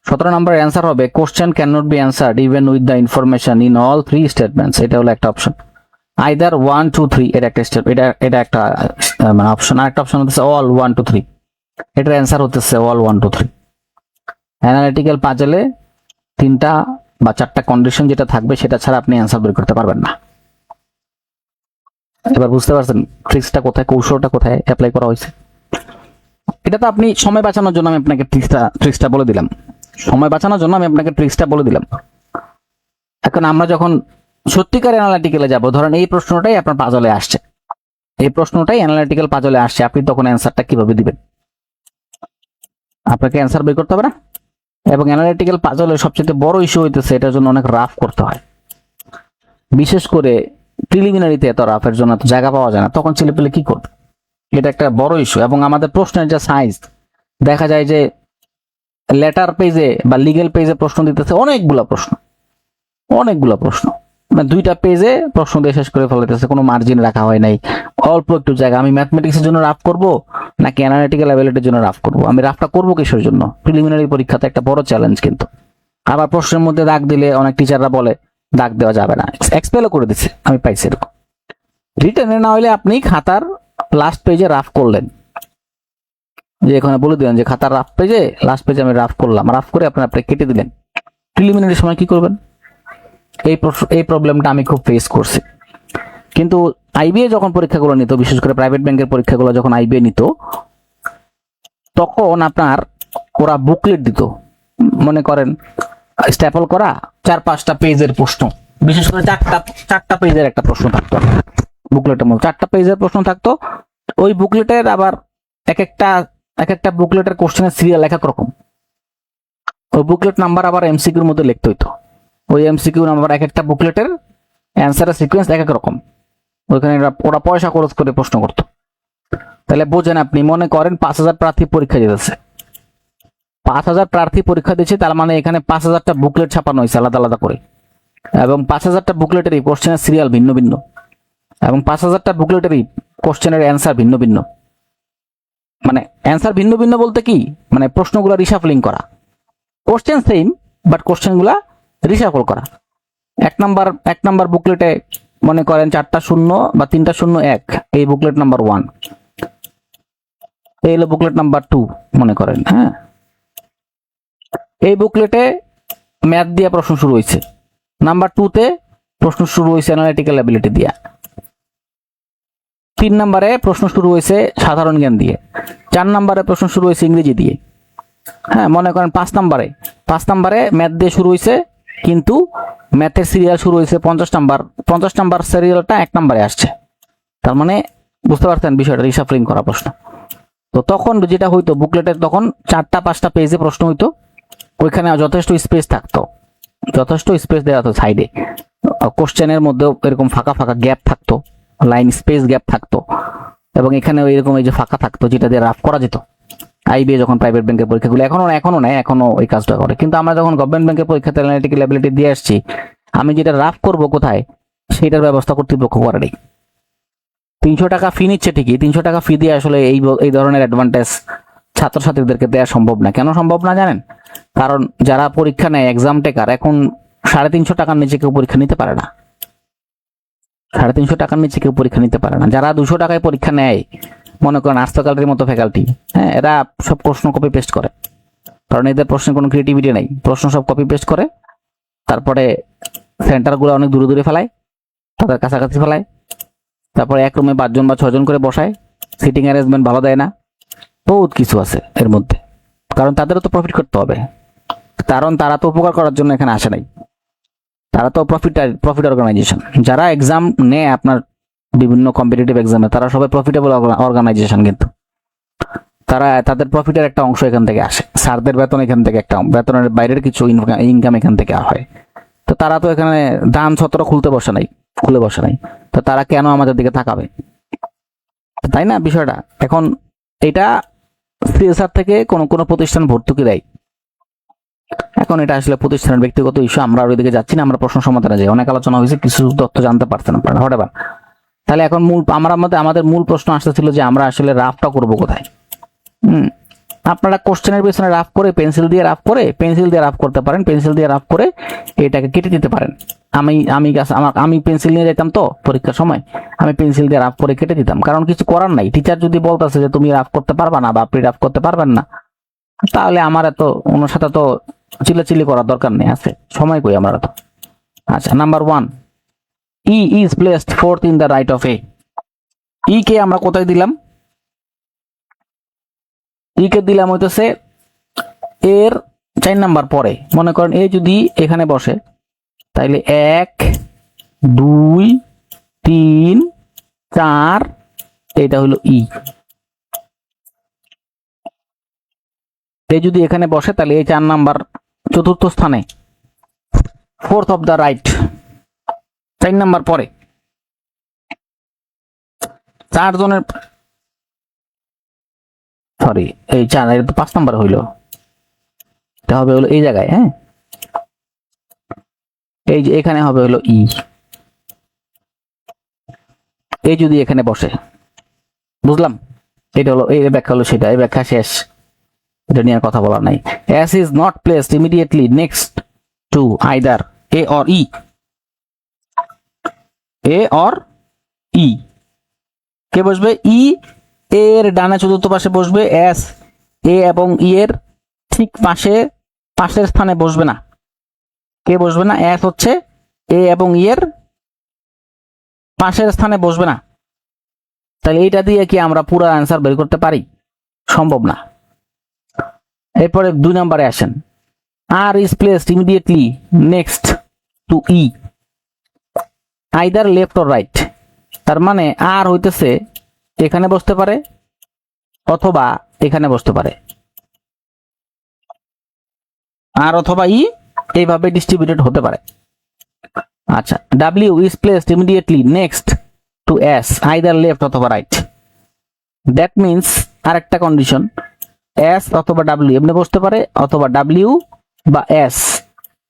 17 নম্বরের অ্যান্সার হবে question can not be answered even with the information in all 3 statements. এটা হলো একটা অপশন। আইদার 1 2 3, এটা একটা স্টেপ, এটা একটা মানে অপশন। আর একটা অপশন হচ্ছে অল 1 2 3, এটার অ্যান্সার হচ্ছে অল 1 2 3। অ্যানালিটিক্যাল পাজলে 3টা বা 4টা কন্ডিশন যেটা থাকবে সেটা ছাড়া আপনি অ্যান্সার বের করতে পারবেন না। এবার বুঝতে পারছেন ট্রিক্সটা কোথায়, কৌশলটা কোথায় অ্যাপ্লাই করা হয়েছে? এটা তো আপনি সময় বাঁচানোর জন্য আমি আপনাকে ট্রিক্সটা বলে দিলাম। সময় বাঁচানোর জন্য আমি আপনাকে ট্রিক্সটা বলে দিলাম। এখন আমরা যখন সত্যিকার অ্যানালিটিক্যালে যাব, ধরেন এই প্রশ্নটাই আপনার পাজলে আসছে, এই প্রশ্নটাই অ্যানালিটিক্যাল পাজলে আসছে, আপনি তখন অ্যান্সারটা কিভাবে দিবেন? আপনাকে অ্যান্সার বের করতে হবে না? এবং অ্যানালিটিক্যাল পাজলের সবচেয়ে বড় ইস্যু হইতেছে এটার জন্য অনেক রাফ করতে হয়। বিশেষ করে প্রিলিমিনারিতে এত রাফের জন্য এত জায়গা পাওয়া যায় না, তখন ছেলেপেলে কি করবে? এটা একটা বড় ইস্যু। এবং আমাদের প্রশ্নের যে সাইজ, দেখা যায় যে লেটার পেজে বা লিগেল পেজে প্রশ্ন দিতেছে অনেকগুলা প্রশ্ন, মানে 2টা পেজে প্রশ্ন দিয়ে শেষ করে ফেলতেছে, কোনো মার্জিন রাখা হয় নাই, অল্প একটু জায়গা। আমি ম্যাথমেটিক্সের জন্য রাফ করব নাকি অ্যানালিটিক্যাল অ্যাবিলিটির জন্য রাফ করব? আমি রাফটা করব কিসের জন্য? প্রিলিমিনারি পরীক্ষাতে একটা বড় চ্যালেঞ্জ। কিন্তু আবার প্রশ্নের মধ্যে দাগ দিলে অনেক টিচাররা বলে দাগ দেওয়া যাবে না, এক্সপেলও করে দিচ্ছে, আমি পাইছি এরকম। রিটেনে না হলে আপনি খাতার লাস্ট পেজে রাফ করলেন, যে এখানে বলে দিলেন যে খাতার রাফ পেজে লাস্ট পেজে আমি রাফ করলাম, রাফ করে আপনি কেটে দিলেন। প্রিলিমিনারি সময় কি করবেন? এই প্রবলেমটা আমি খুব ফেস করছি। কিন্তু আইবিএ যখন পরীক্ষাগুলো নিত, বিশেষ করে প্রাইভেট ব্যাংকের পরীক্ষাগুলো যখন আইবিএ নিত, তখন আপনার ওরা বুকলেট দিত, মনে করেন স্ট্যাপল করা 4-5টা পেজের প্রশ্ন, বিশেষ করে 4টা পেজের একটা প্রশ্ন থাকতো বুকলেটের মধ্যে, 4টা পেজের প্রশ্ন থাকতো। ওই বুকলেটের আবার এক একটা বুকলেটের কোশ্চেনের সিরিয়াল এক এক রকম। ওই বুকলেট নাম্বার আবার এমসিকিউর মধ্যে লিখতে হইতো। ওই এমসিকিউ নাম্বার এক একটা বুকলেটের অ্যান্সারের সিকোয়েন্স এক এক রকম। ওইখানে ওরা পয়সা খরচ করে প্রশ্ন করতো। তাহলে বোঝেন, আপনি মনে করেন 5000 প্রার্থী পরীক্ষা দিতেছে, 5000 প্রার্থী পরীক্ষা দিচ্ছে, তার মানে এখানে 5000টা বুকলেট ছাপানো হয়েছে আলাদা আলাদা করে, এবং 5000টা বুকলেটেরই কোশ্চেনের সিরিয়াল ভিন্ন ভিন্ন, এবং 5000টা বুকলেটেরই কোশ্চেনের অ্যান্সার ভিন্ন ভিন্ন। মানে অ্যান্সার ভিন্ন ভিন্ন বলতে কি, মানে প্রশ্নগুলো রিশাফলিং করা, কোশ্চেন সেম বাট কোশ্চেনগুলা রিশাফল করা। এক নাম্বার বুকলেটে মনে করেন 4টা 0 বা 3টা 0 1, এই বুকলেট নাম্বার 1, এই হলো বুকলেট নাম্বার 2 মনে করেন। হ্যাঁ, এই বুকলেটে ম্যাথ দিয়ে প্রশ্ন শুরু হয়েছে, নাম্বার 2তে প্রশ্ন শুরু হয়েছে অ্যানালিটিক্যাল অ্যাবিলিটি দিয়ে, 3 নম্বরে প্রশ্ন শুরু হয়েছে সাধারণ জ্ঞান দিয়ে, 4 নম্বরে প্রশ্ন শুরু হয়েছে ইংরেজি দিয়ে। হ্যাঁ, মনে করেন 5 নম্বরে ম্যাথ দিয়ে শুরু হয়েছে, কিন্তু ম্যাথের সিরিয়াল শুরু হয়েছে 50 নাম্বার সিরিয়ালটা 1 নম্বরে আসছে। তার মানে বুঝতে পারছেন বিষয়টা, রিশাফলিং করা প্রশ্ন। তো তখন যেটা হইতো, বুকলেটের তখন 4-5টা পেজে প্রশ্ন হইতো, ওইখানে যথেষ্ট স্পেস থাকতো, যথেষ্ট স্পেস দেওয়া হতো সাইডে, কোশ্চেনের মধ্যেও এরকম ফাঁকা গ্যাপ থাকতো, লাইন স্পেস গ্যাপ থাকতো, এবং এখানে এরকম এই যে ফাঁকা থাকতো যেটা দিয়ে রাফ করা যেত। আইবিএ যখন প্রাইভেট ব্যাংকের পরীক্ষাগুলো এখনো নেয়, এখনো ওই কাজটা করে। কিন্তু আমরা যখন গভর্নমেন্ট ব্যাংকের পরীক্ষাতে অ্যানালিটিক্যাল অ্যাবিলিটি দিয়ে আসছি, আমি যেটা রাফ করব কোথায়, সেটার ব্যবস্থা কর্তৃপক্ষ করে নেই। 300 টাকা ফি নিচ্ছে ঠিকই, 300 টাকা ফি দিয়ে আসলে এই ধরনের অ্যাডভান্টেজ ছাত্রছাত্রীদেরকে দেওয়া সম্ভব না। কেন সম্ভব না জানেন? কারণ যারা পরীক্ষা নেয়, এক্সাম টেকার, এখন 350 টাকার নিচে কেউ পরীক্ষা নিতে পারে না। 350 টাকার নিচে কেউ পরীক্ষা নিতে পারে না। যারা 200 টাকায় পরীক্ষা নেয়, মনে করেন আর্টস ফ্যাকাল্টির মতো ফ্যাকাল্টি, হ্যাঁ, এরা সব প্রশ্ন কপি পেস্ট করে, কারণ এদের প্রশ্নে কোনো ক্রিয়েটিভিটি নেই। প্রশ্ন সব কপি পেস্ট করে, তারপরে সেন্টারগুলো অনেক দূরে দূরে ফেলায়, তাদের কাছাকাছি ফেলায়, তারপরে এক রুমে 5 জন বা 6 জন করে বসায়, সিটিং অ্যারেঞ্জমেন্ট ভালো দেয় না, বহুত কিছু আছে এর মধ্যে। কারণ তাদেরও তো প্রফিট করতে হবে, কারণ তারা তো উপকার করার জন্য এখানে আসে নাই, তারা তো প্রফিট অর্গানাইজেশন। যারা এক্সাম নেয় আপনার বিভিন্ন কম্পিটিটিভ এক্সামে, তারা সবাই প্রফিটেবল অর্গানাইজেশন, কিন্তু তাদের প্রফিটের একটা অংশ এখান থেকে আসে, স্যারদের বেতন এখান থেকে, একটা বেতনের বাইরের কিছু ইনকাম এখান থেকে হয়। তো তারা তো এখানে দান ছত্র খুলে বসে নাই, তো তারা কেন আমাদের দিকে তাকাবে, তাই না বিষয়টা? এখন এটা সিএসআর থেকে কোন প্রতিষ্ঠান ভর্তুকি দেয়। এখন এটা আসলে প্রতিষ্ঠানের ব্যক্তিগত ইস্যু, আমরা ওইদিকে যাচ্ছি না, আমরা প্রশ্ন সমাধানে যাই। অনেক আলোচনা হয়েছে, কিছু তথ্য জানতে পারছেন আপনারা, হঠাৎ। তাহলে এখন আমাদের মূল প্রশ্ন আসতেছিল যে আমরা আসলে রাফটা করব কোথায়। আপনারা কোশ্চেনের পেছনে রাফ করে, পেন্সিল দিয়ে রাফ করতে পারেন, পেন্সিল দিয়ে রাফ করে এটাকে কেটে দিতে পারেন। আমি পেন্সিল নিয়ে যেতাম তো পরীক্ষার সময়, আমি পেন্সিল দিয়ে রাফ করে কেটে দিতাম, কারণ কিছু করার নাই। টিচার যদি বলতেছে যে তুমি রাফ করতে পারবা না বা আপনি রাফ করতে পারবেন না, তাহলে আমার এত ওনার সাথে তো চিল্লাচিল্লি করার দরকার নেই, আছে সময় কই আমরা তো। আচ্ছা, number 1, E is placed fourth in the right of A. E কে আমরা কোথায় দিলাম? ই কে দিলাম হইতেছে এর 4 নাম্বার পরে। মনে করেন এ যদি এখানে বসে, তাইলে 1 2 3 4, এটা হলো ই। এ যদি এখানে বসে, তাহলে এই 4 নাম্বার চতুর্থ স্থানে, fourth of the right, 4 number পরে। 4 জনের, সরি এই 4, এটা তো 5 নাম্বার হইলো, এটা হবে হলো এই জায়গায়, হ্যাঁ, এই যে এখানে হবে হলো ই। এই যদি এখানে বসে, বুঝলাম, এটা হলো এই ব্যাখ্যা, হলো সেটা, এই ব্যাখ্যা শেষ, এটা নিয়ে আর কথা বলার নাই। S is not placed immediately next to either A or E. A or E কে বসবে? E এর ডানে চতুর্থ পাশে বসবে, S A এবং E এর ঠিক পাশের স্থানে বসবে না। কে বসবে না? S হচ্ছে A এবং E এর পাশের স্থানে বসবে না। তাহলে এইটা দিয়ে কি আমরা পুরো অ্যান্সার বের করতে পারি? সম্ভব না। এরপরে 2 নম্বরে আসেন, R is placed immediately next to E, either left or right. তার মানে R হইতেছে এখানে বসতে পারে অথবা এখানে বসতে পারে, আর অথবা ই এইভাবে ডিস্ট্রিবিউটেড হতে পারে। আচ্ছা, W is placed immediately next to S, either left অথবা right. That means আরেকটা কন্ডিশন, S অথবা W এমনি বসতে পারে, অথবা W বা S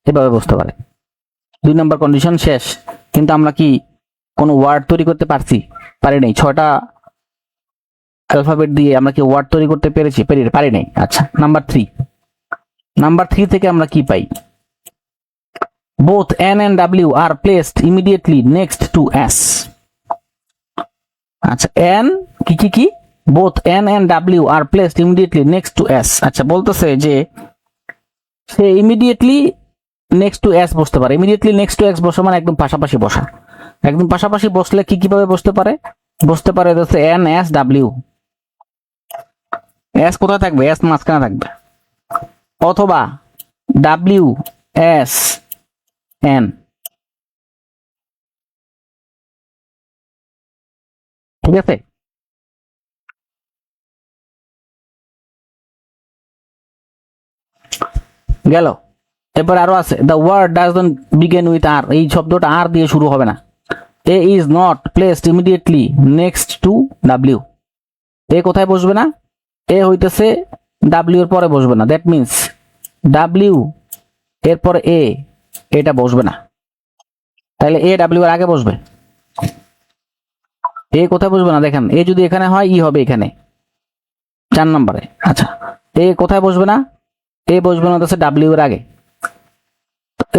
এভাবে বসতে পারে। 2 নম্বর কন্ডিশন শেষ। কিন্তু আমরা কি কোনো ওয়ার্ড তৈরি করতে পারি নাই? 6টা অ্যালফাবেট দিয়ে আমরা কি ওয়ার্ড তৈরি করতে পারি নাই। আচ্ছা, নাম্বার 3 থেকে আমরা কি পাই? Both N and W are placed immediately next to S. আচ্ছা, N কি both N and W are placed immediately next to S. আচ্ছা, বলতেছে যে সে ইমিডিয়েটলি নেক্সট টু S বসতে পারে। ইমিডিয়েটলি নেক্সট টু S বসা মানে একদম পাশাপাশি বসা। একদম পাশাপাশি বসলে কিভাবে বসতে পারে? হচ্ছে N S W। S কোথায় থাকবে? S মাঝখানে থাকবে, অথবা W S N। ঠিক আছে? গেল। এরপর আরো আছে, the word doesn't begin with R. এই শব্দটা আর দিয়ে শুরু হবে না। A is not placed immediately next to W. A কোথায় বসবে না? এ হইতেছে ডাব্লিউ এর পরে বসবে না, দ্যাট মিনস ডাব্লিউ এরপরে এ, এটা বসবে না। তাহলে এ ডাব্লিউ এর আগে বসবে, এ কোথায় বসবে না দেখেন, এ যদি এখানে হয় ই হবে এখানে 4 নম্বরে। আচ্ছা, এ কোথায় বসবে না, এ বসবে না হচ্ছে ডাব্লিউ এর আগে।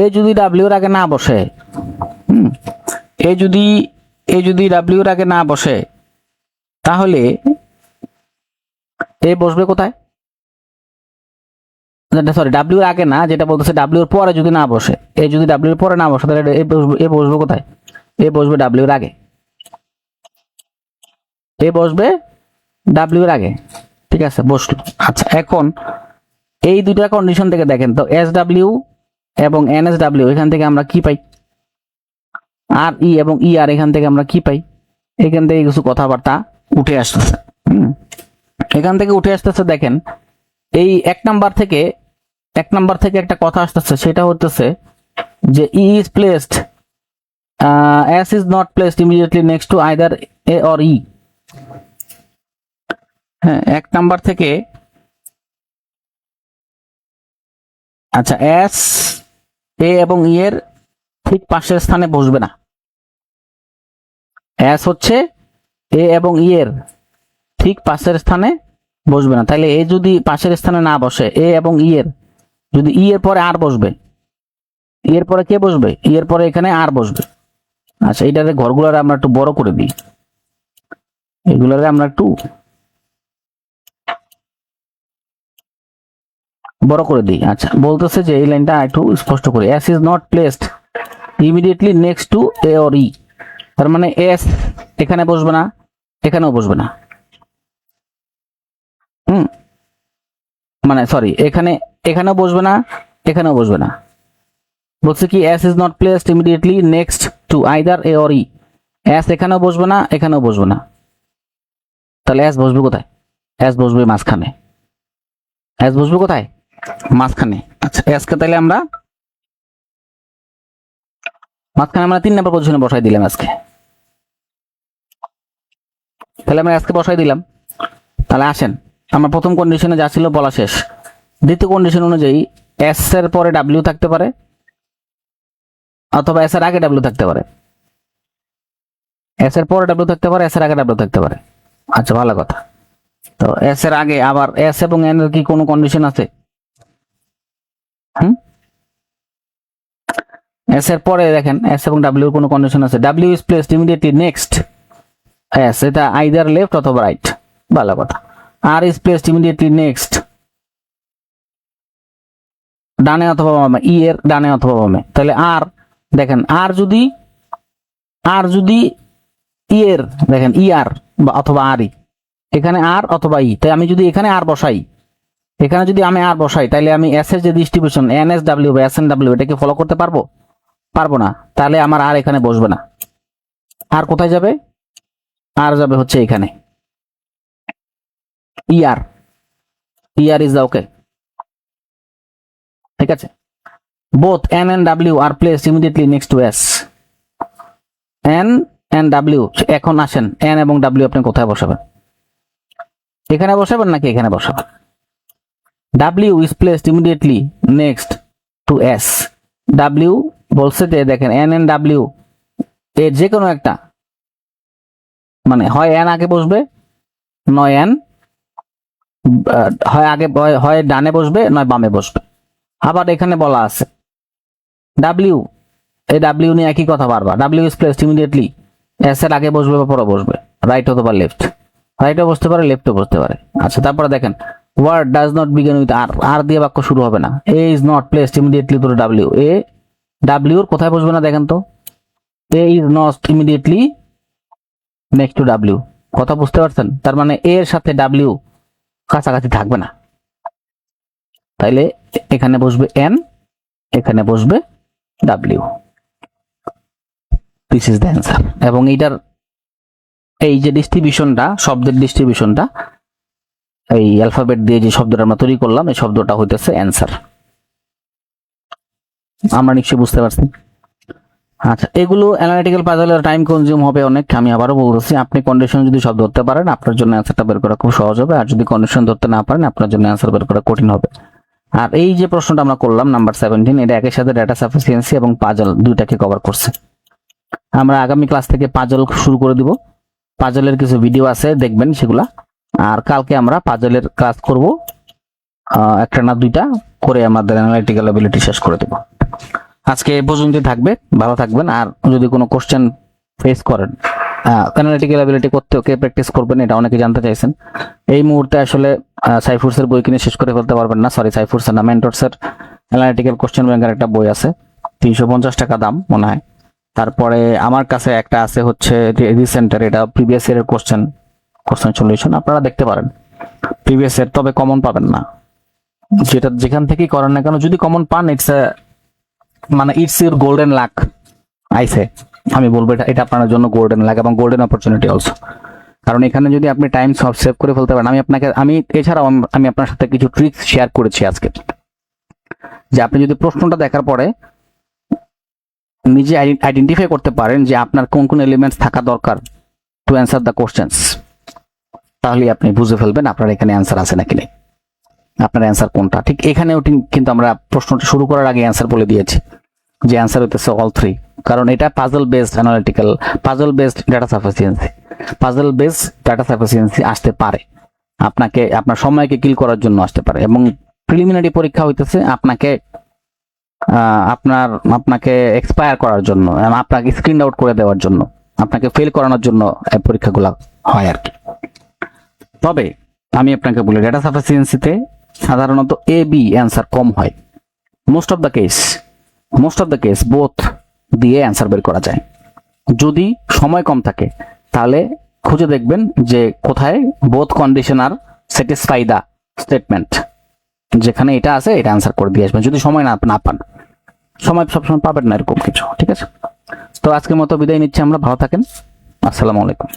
এ যদি ডাব্লিউ এর আগে না বসে, এ যদি ডাব্লিউ এর আগে না বসে, তাহলে এ বসবে কোথায়, সরি ডাব্লিউ এর আগে না, যেটা বলতেছে ডাব্লিউ এর পরে যদি না বসে, এ যদি ডাব্লিউ এর পরে না বসে তাহলে এ বসবে কোথায়, এ বসবে ডাব্লিউ এর আগে, এ বসবে ডাব্লিউ এর আগে। ঠিক আছে, বসলো। আচ্ছা, এখন এই দুইটা কন্ডিশন থেকে দেখেন তো, এস ডাব্লিউ এবং এনএস ডাব্লিউ এখান থেকে আমরা কি পাই, আর ই এবং ই আর এখান থেকে আমরা কি পাই, এখান থেকে কিছু কথাবার্তা উঠে আসতেছে। এখান থেকে উঠে আসতেছে, দেখেন এই এক নাম্বার থেকে একটা কথা আসতেছে, সেটা হচ্ছে যে E is placed, S is not placed immediately next to either A or E. হ্যাঁ, এক নাম্বার থেকে, আচ্ছা, এস এ এবং ই এর ঠিক পাশের স্থানে বসবে না। এস হচ্ছে এ এবং ই এর ঠিক পাশের স্থানে বসবে না। তাহলে এ যদি পাশের স্থানে না বসে, এ এবং ই এর যদি ই এর পরে আর বসবে, ই এর পরে কে বসবে, ই এর পরে এখানে আর বসবে। আচ্ছা, এইটারে ঘরগুলারে আমরা একটু বড় করে দিই, এগুলারে আমরা একটু বড় করে দিই। আচ্ছা, বলতেছে যে এই লাইনটা একটু স্পষ্ট করি, S is not placed immediately next to A or E. তার মানে এস এখানে বসবে না, এখানেও বসবে না। মানে সরি, এখানেও বসবে না, এখানেও বসবে না। বলছে কি, S is not placed immediately next to either A or E. S এখানেও বসবে না, এখানেও বসবে না। তাহলে এস বসবে কোথায়, এস বসবে মাঝখানে, এস বসবে কোথায়, মাঝখানে। আচ্ছা, এসকে তাহলে আমরা মাঝখানে 3 নম্বর পজিশনে বসাই দিলাম আজকে। তাহলে আমরা আজকে বসাই দিলাম। তাহলে আসেন, আমার প্রথম কন্ডিশনে যা ছিল বলা শেষ। দ্বিতীয় কন্ডিশন অনুযায়ী এস এর পরে ডাব্লিউ থাকতে পারে, অথবা এস এর আগে ডাব্লিউ থাকতে পারে। এস এর পরে ডাব্লিউ থাকতে পারে, এস এর আগে ডাব্লিউ থাকতে পারে। আচ্ছা, ভালো কথা। তো এস এর আগে আবার এস এবং এন এর কি কোনো কন্ডিশন আছে? এস এর পরে দেখেন এস এবং ডাব্লিউ কোনো কন্ডিশন আছে? W is placed immediately next S, এটা আইদার লেফট অথবা রাইট। ভালো কথা। আর ইজ প্লেসড ইমিডিয়েটলি নেক্সট, ডানে অথবা বামে, ই এর ডানে অথবা বামে। তাহলে আর দেখেন, আর যদি ই এর দেখেন ই আর অথবা আর ই, এখানে আর অথবা ই, তাই আমি যদি এখানে আর বসাই, এখানে যদি আমি আর বসাই, তাহলে আমি এস এর যে ডিস্ট্রিবিউশন এন এস ডাব্লিউ বা এস এন ডাব্লিউ, এটাকে ফলো করতে পারবো না। তাহলে আমার আর এখানে বসবে না। আর কোথায় যাবে? আর যাবে হচ্ছে এখানে, ইআর ইজ দা ওকে। ঠিক আছে, both N and W are placed immediately next to S. N and W, এখন আসেন এন এবং ডাব্লিউ আপনি কোথায় বসাবেন? এখানে বসাবেন নাকি এখানে বসাবেন? W is placed immediately next to S. W বলছে যে দেখেন এন এন্ড ডাব্লিউ এর যে কোনো একটা, মানে হয় এন আগে বসবে, নয় এন হয় আগে, হয় ডানে বসবে, নয় বামে বসবে। আবার এখানে বলা আছে ডাব্লিউ, এই ডাব্লিউ নিয়ে একই কথা বারবার। W is placed immediately S এর আগে বসবে বা পরে বসবে, রাইট অথবা লেফট। রাইটও বসতে পারে, লেফটও বসতে পারে। আচ্ছা, তারপরে দেখেন word does not begin with R, R দিয়ে বাক্য শুরু হবে না। A is not placed immediately to W, A ডাব্লিউর কোথায় বসবে না দেখেন তো, A is not immediately next to W. কথা বুঝতে পারছেন? তার মানে এর সাথে ডাব্লিউ কাছাকাছি থাকবে না। তাইলে এখানে বসবে এন, এখানে বসবে W. This is the answer. এবং এইটার এই যে ডিস্ট্রিবিউশনটা, শব্দের ডিস্ট্রিবিউশনটা, এই অ্যালফাবেট দিয়ে যে শব্দটা আমরা তৈরি করলাম, এই শব্দটা হইতেছে অ্যান্সার। আমরা নিশ্চয়ই বুঝতে পারছি। আচ্ছা, এগুলো অ্যানালিটিক্যাল পাজলের টাইম কনজিউম হবে অনেক। আমি আবারও বলতেছি, আপনি কন্ডিশন যদি সব ধরতে পারেন আপনার জন্য অ্যান্সারটা বের করা খুব সহজ হবে, আর যদি কন্ডিশন ধরতে না পারেন আপনার জন্য অ্যান্সার বের করা কঠিন হবে। আর এই যে প্রশ্নটা আমরা করলাম নাম্বার 17, এটা একই সাথে ডেটা সাফিসিয়েন্সি এবং পাজল দুইটাকে কভার করছে। আমরা আগামী ক্লাস থেকে পাজল শুরু করে দিব। পাজলের কিছু ভিডিও আছে, দেখবেন সেগুলা। আর কালকে আমরা পাজলের ক্লাস করব, একটা না দুইটা করে আমাদের অ্যানালিটিক্যাল অ্যাবিলিটি শেষ করে দেব। আজকে এ পর্যন্তই থাকবে, ভালো থাকবেন। আর যদি কোনো কোশ্চেন ফেস করেন, অ্যানালিটিক্যাল অ্যাবিলিটি করতে ওকে প্র্যাকটিস করবেন, এটা অনেকে জানতে চাইছেন। এই মুহূর্তে আসলে সাইফুরসের বই কিনে শেষ করে ফেলতে পারবেন না, সরি সাইফুরসের না, মেন্টরসের অ্যানালিটিক্যাল কোশ্চেন ব্যাংকের একটা বই আছে, 350 টাকা দাম মনে হয়। তারপরে আমার কাছে একটা আছে হচ্ছে রিসেন্টের, এটা প্রিভিয়াস ইয়ারের কোশ্চেন সলিউশন, আপনারা দেখতে পারেন প্রিভিয়াস ইয়ার, তবে কমন পাবেন না। যেটা যেখান থেকেই করেন না কেন, যদি কমন পান ইটস ইউর গোল্ডেন লাক আইসে, আমি বলবো এটা আপনার জন্য গোল্ডেন লাক এবং গোল্ডেন অপরচুনিটি অলসো। কারণ এখানে যদি আপনি টাইম সব সেভ করে ফেলতে পারেন, আমি এছাড়াও আমি আপনার সাথে কিছু ট্রিক্স শেয়ার করেছি আজকে, যে আপনি যদি প্রশ্নটা দেখার পরে নিজে আইডেন্টিফাই করতে পারেন যে আপনার কোন কোন এলিমেন্টস থাকা দরকার টু অ্যান্সার দ্য কোশ্চেন্স, তাহলে আপনি বুঝে ফেলবেন আপনার এখানে অ্যান্সার আছে নাকি নেই, আপনার অ্যান্সার কোনটা। ঠিক এখানেও কিন্তু আমরা প্রশ্নটা শুরু করার আগে অ্যান্সার বলে দিয়েছি যে অ্যান্সার হইতেছে অল থ্রি, কারণ এটা puzzle based analytical, puzzle based data sufficiency, puzzle based data sufficiency আসতে পারে আপনাকে, আপনার সময়কে কিল করার জন্য আসতে পারে। এবং প্রিলিমিনারি পরীক্ষা হইতেছে আপনাকে এক্সপায়ার করার জন্য, আপনাকে স্ক্রিন আউট করে দেওয়ার জন্য, আপনাকে ফেল করানোর জন্য এই পরীক্ষাগুলো হয় আর কি। তবে আমি আপনাকে বলি, ডেটা সাফিসিয়েন্সিতে সাধারণত এ বি অ্যান্সার কম হয়। Most of the case both দিয়ে অ্যান্সার বের করা যায়। যদি সময় কম থাকে তাহলে খুঁজে দেখবেন যে কোথায় বোথ কন্ডিশন আর স্যাটিসফাই দা স্টেটমেন্ট, যেখানে এটা আছে এটা অ্যান্সার করে দিয়ে আসবেন। যদি সময় না পান, সময় সবসময় পাবেন না এরকম কিছু, ঠিক আছে। তো আজকের মতো বিদায় নিচ্ছি আমরা, ভালো থাকেন, আসসালামু আলাইকুম।